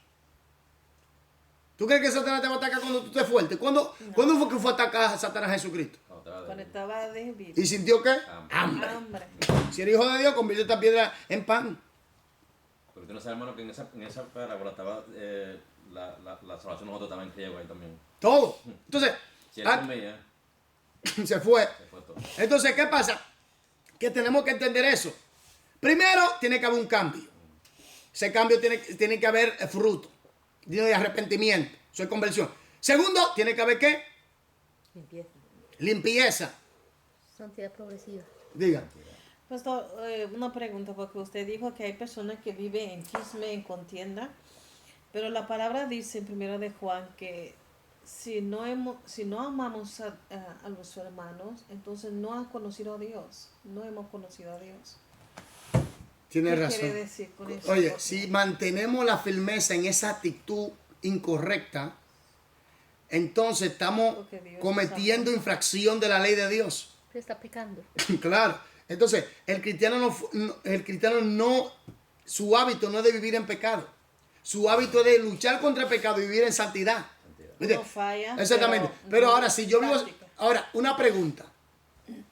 ¿Tú crees que Satanás te va a atacar cuando tú estés fuerte? ¿Cuándo fue que fue a atacar a Satanás a Jesucristo? Cuando estaba débil. ¿Y sintió qué? Hambre. Hambre. Si eres hijo de Dios, convierte esta piedra en pan. Porque tú no sabes, hermano, que en esa parábola estaba la salvación nosotros estaba en griego ahí también. Todo. Entonces, Si él comía, se fue. se fue todo. Entonces, ¿qué pasa? Que tenemos que entender eso. Primero, tiene que haber un cambio. Ese cambio tiene que haber fruto. De arrepentimiento. Eso es conversión. Segundo, tiene que haber ¿qué? Limpieza. Limpieza. Santidad progresiva. Diga. Pastor, una pregunta, porque usted dijo que hay personas que viven en chisme, en contienda, pero la palabra dice en 1 de Juan que si no amamos a los hermanos, entonces no has conocido a Dios, no hemos conocido a Dios. Tiene ¿Qué razón. quiere decir con eso? Oye, si mantenemos la firmeza en esa actitud incorrecta, entonces estamos Porque Dios cometiendo infracción de la ley de Dios. Se está pecando. Claro. Entonces, el cristiano no, su hábito no es de vivir en pecado. Su hábito es de luchar contra el pecado y vivir en santidad. ¿Viste? No falla. Exactamente. Pero no ahora, si yo vivo, práctica. ahora, una pregunta.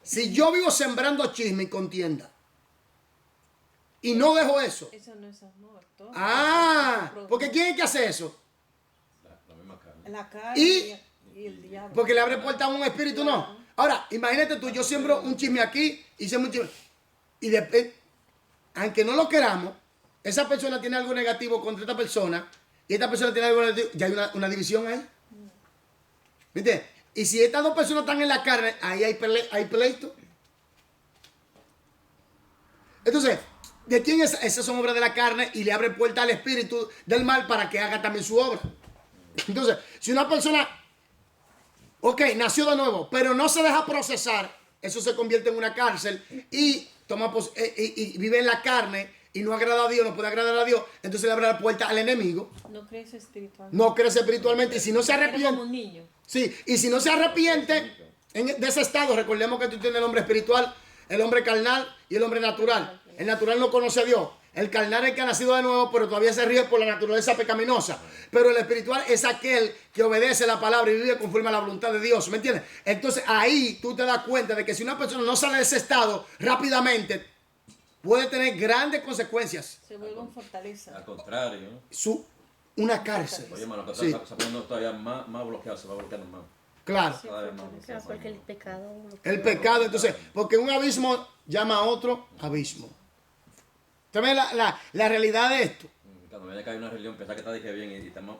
Si yo vivo sembrando chisme y contienda y no dejo eso. Eso no es amor. Todo. Porque ¿quién es que hace eso? La misma carne. La carne Y- y el diablo. Porque le abre puerta a un espíritu, no. Ahora, imagínate tú, yo siembro un chisme aquí y siembro un chisme. Y después, aunque no lo queramos, esa persona tiene algo negativo contra esta persona y esta persona tiene algo negativo, ya hay una división ahí. ¿Viste? Y si estas dos personas están en la carne, ahí hay pleito. Entonces, ¿de quién es? Esas son obras de la carne y le abre puerta al espíritu del mal para que haga también su obra. Entonces, si una persona, ok, nació de nuevo, pero no se deja procesar, eso se convierte en una cárcel y y vive en la carne y no agrada a Dios, no puede agradar a Dios, entonces le abre la puerta al enemigo, No crees espiritualmente. no crece espiritualmente y si no se Eres arrepiente, como un niño. sí, y si no se arrepiente de ese estado, recordemos que tú tienes el hombre espiritual, el hombre carnal y el hombre natural. El natural no conoce a Dios. El carnal es el que ha nacido de nuevo, pero todavía se rige por la naturaleza pecaminosa. Pero el espiritual es aquel que obedece la palabra y vive conforme a la voluntad de Dios. ¿Me entiendes? Entonces ahí tú te das cuenta de que si una persona no sale de ese estado rápidamente, puede tener grandes consecuencias. Se vuelve un fortaleza. Al contrario, ¿no? Una cárcel. Oye, hermano, que Sí. está poniendo todavía más bloqueado, se va bloqueando más. Claro. Cada vez más. Claro, porque el pecado. El pecado, entonces, porque un abismo llama a otro abismo. ¿Usted ve la realidad de esto? Cuando viene que hay una religión, piensa que está dije bien y está más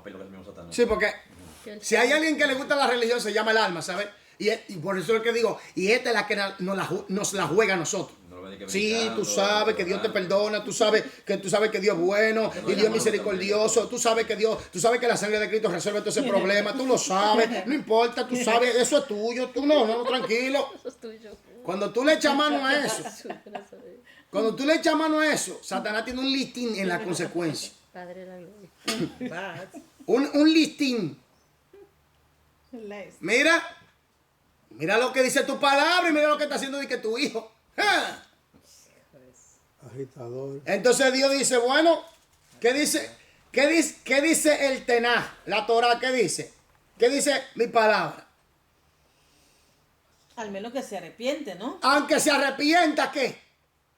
peligroso que el mismo Satanás. Sí, porque Que el si hay alguien que le gusta la religión, se llama el alma, ¿sabes? Y por eso es lo que digo, y esta es la que nos la juega a nosotros. No lo ven que Sí, brincando, tú sabes que Dios te perdona, tú sabes que Dios es bueno y Dios es misericordioso, tú sabes que la sangre de Cristo resuelve todo ese problema, tú lo sabes, no importa, tú sabes, eso es tuyo, tú no, tranquilo. Eso es tuyo. Cuando tú le echas mano a eso, Satanás tiene un listín en la consecuencia. Padre de la gloria. Un listín. Les. Mira lo que dice tu palabra y mira lo que está haciendo de que tu hijo. ¡Ja! Agitador. Entonces Dios dice, bueno, ¿qué dice el Tenaj? La Torah, ¿qué dice? ¿Qué dice mi palabra? Al menos que se arrepiente, ¿no? Aunque se arrepienta, ¿qué?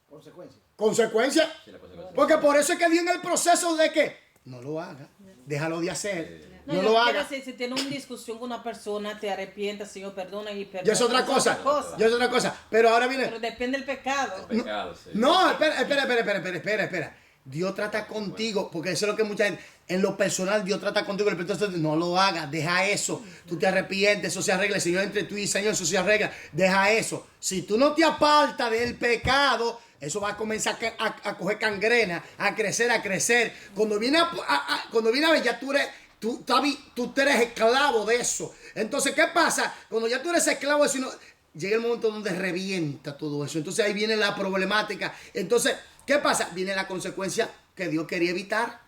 Consecuencia. ¿Consecuencia? Sí, la consecuencia. Porque por eso es que Dios en el proceso de que no lo haga, déjalo de hacer, no yo lo quiero haga. decir, si tienes una discusión con una persona, te arrepientas, Señor, perdona y perdona. Ya es otra cosa, ya es otra cosa. Pero ahora viene... Pero depende del pecado. Pecado, sí. No, espera. Dios trata contigo, porque eso es lo que mucha gente, en lo personal, Dios trata contigo, el Espíritu Santo dice, no lo hagas, deja eso, tú te arrepientes, eso se arregla, Señor, entre tú y Señor, eso se arregla, deja eso. Si tú no te apartas del pecado, eso va a comenzar a coger cangrena, a crecer. Cuando viene a ver, ya tú eres esclavo de eso. Entonces, ¿qué pasa? Cuando ya tú eres esclavo de eso, llega el momento donde revienta todo eso. Entonces ahí viene la problemática. Entonces, ¿qué pasa? Viene la consecuencia que Dios quería evitar.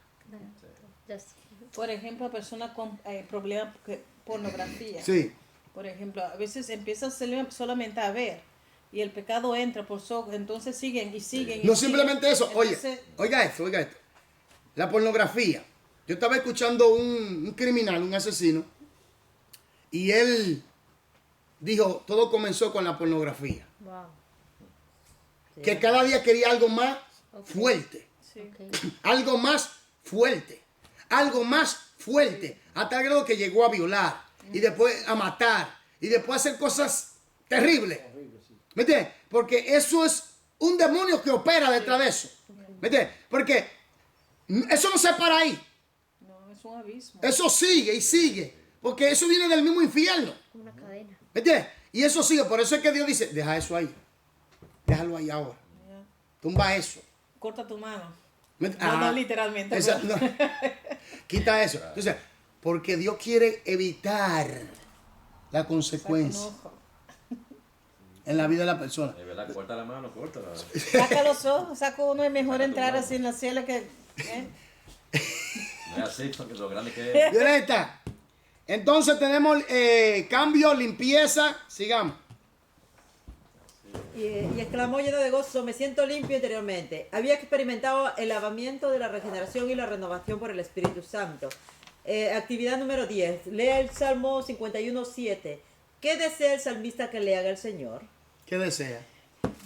Ya sí. Por ejemplo, personas con problemas de pornografía. Sí. Por ejemplo, a veces empiezan solamente a ver y el pecado entra por entonces siguen. No simplemente eso. Entonces, Oiga esto. La pornografía. Yo estaba escuchando un criminal, un asesino, y él dijo, todo comenzó con la pornografía. Wow. Que cada día quería algo más fuerte. sí. Ok. Algo más fuerte. A tal grado que llegó a violar. Y después a matar. Y después a hacer cosas terribles. ¿Me entiendes? Porque eso es un demonio que opera detrás de eso. ¿Me entiendes? Porque eso no se para ahí. No, es un abismo. Eso sigue y sigue. Porque eso viene del mismo infierno. Como una cadena. ¿Me entiendes? Y eso sigue. Por eso es que Dios dice, deja eso ahí. Déjalo ahí ahora. Ya. Tumba eso. Corta tu mano. Ah, No, literalmente. esa- pero- no. Quita eso. Entonces, porque Dios quiere evitar la consecuencia Enojo. en la vida de la persona. Es verdad, corta la mano, córtala. Saca los ojos, saca uno, es mejor entrar así en la cielo que... No es así, porque lo grande que es. Violeta. Entonces tenemos cambio, limpieza. Sigamos. Y exclamó lleno de gozo, me siento limpio interiormente. Había experimentado el lavamiento de la regeneración y la renovación por el Espíritu Santo. Actividad número 10. Lea el Salmo 51:7. ¿Qué desea el salmista que le haga el Señor? ¿Qué desea?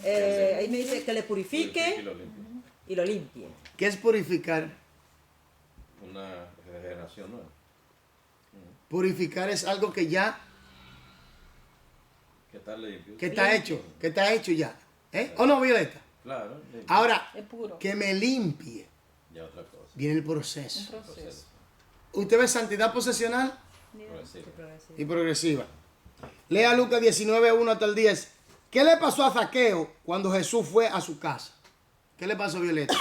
Ahí me dice que le Y purifique lo limpio. y lo limpie. ¿Qué es purificar? Una regeneración, ¿no? Purificar es algo que ya, ¿Qué tal limpio? que está hecho ya. ¿O no, Violeta? Claro, limpio. Ahora, Es puro. que me limpie. Ya otra cosa. Viene el proceso. Proceso. ¿Usted ve santidad posesional Progresivo. y progresiva? Lea Lucas 19:1 hasta el 10. ¿Qué le pasó a Zaqueo cuando Jesús fue a su casa? ¿Qué le pasó, Violeta?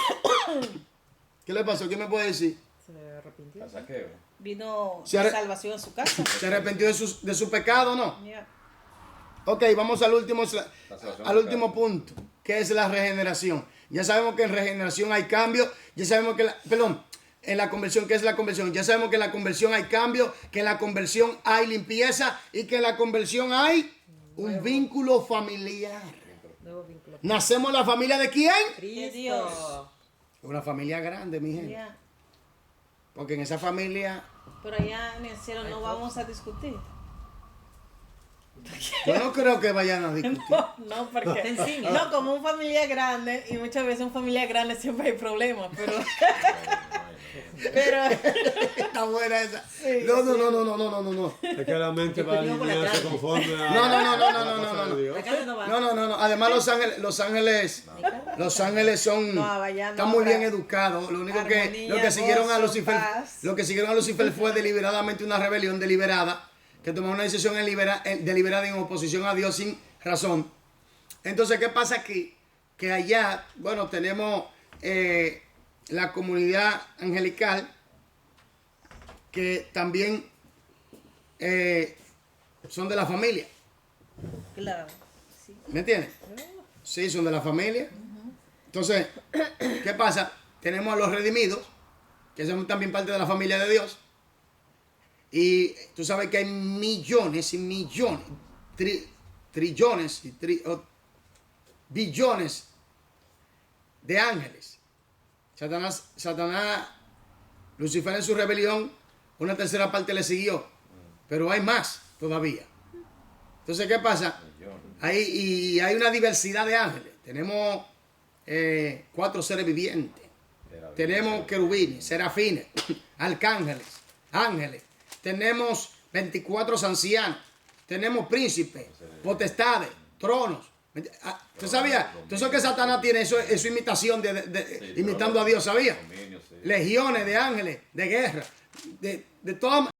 ¿Qué le pasó? ¿Qué me puede decir? Se arrepintió. ¿A saqueo? Vino Se arre- salvación a su casa. ¿Se arrepintió de su pecado o no? Ya. Ok, vamos al último punto, que es la regeneración. Ya sabemos que en regeneración hay cambio. Ya sabemos que, en la conversión, ¿qué es la conversión? Ya sabemos que en la conversión hay cambio, que en la conversión hay limpieza y que en la conversión hay un vínculo familiar. Nuevo vínculo. ¿Nacemos en la familia de quién? Cristo. Dios. Una familia grande, mi gente. Ya. Porque en esa familia, Pero allá en el cielo no vamos a discutir. yo no creo que vayan a discutir. No, porque Sencillo. no, como una familia grande, y muchas veces en familia grande siempre hay problemas, pero Está buena esa. No. Es que la mente va a Discutimos con la alinearse carne. conforme a No. a la cosa de Dios. La carne no va. No. Además, Los Ángeles Los ángeles son No, allá no están muy habrá bien educados. Lo único que armonía, lo que siguieron a gozo, Lucifer, paz. lo que siguieron a Lucifer fue deliberadamente una rebelión deliberada, que tomó una decisión deliberada en oposición a Dios sin razón. Entonces, ¿qué pasa aquí? Que allá, bueno, tenemos la comunidad angelical, que también son de la familia. Claro. Sí. ¿Me entiendes? Sí, son de la familia. Entonces, ¿qué pasa? Tenemos a los redimidos, que son también parte de la familia de Dios. Y tú sabes que hay millones y millones, trillones y billones de ángeles. Satanás, Lucifer en su rebelión, una tercera parte le siguió. Pero hay más todavía. Entonces, ¿qué pasa? Hay una diversidad de ángeles. Tenemos 4 seres vivientes. Tenemos querubines, serafines, arcángeles, ángeles. Tenemos 24 ancianos. Tenemos príncipes, potestades, tronos. ¿Tú sabías? ¿Tú sabes que Satanás tiene eso, es su imitación imitando a Dios? ¿Sabías? Legiones de ángeles, de guerra, de todas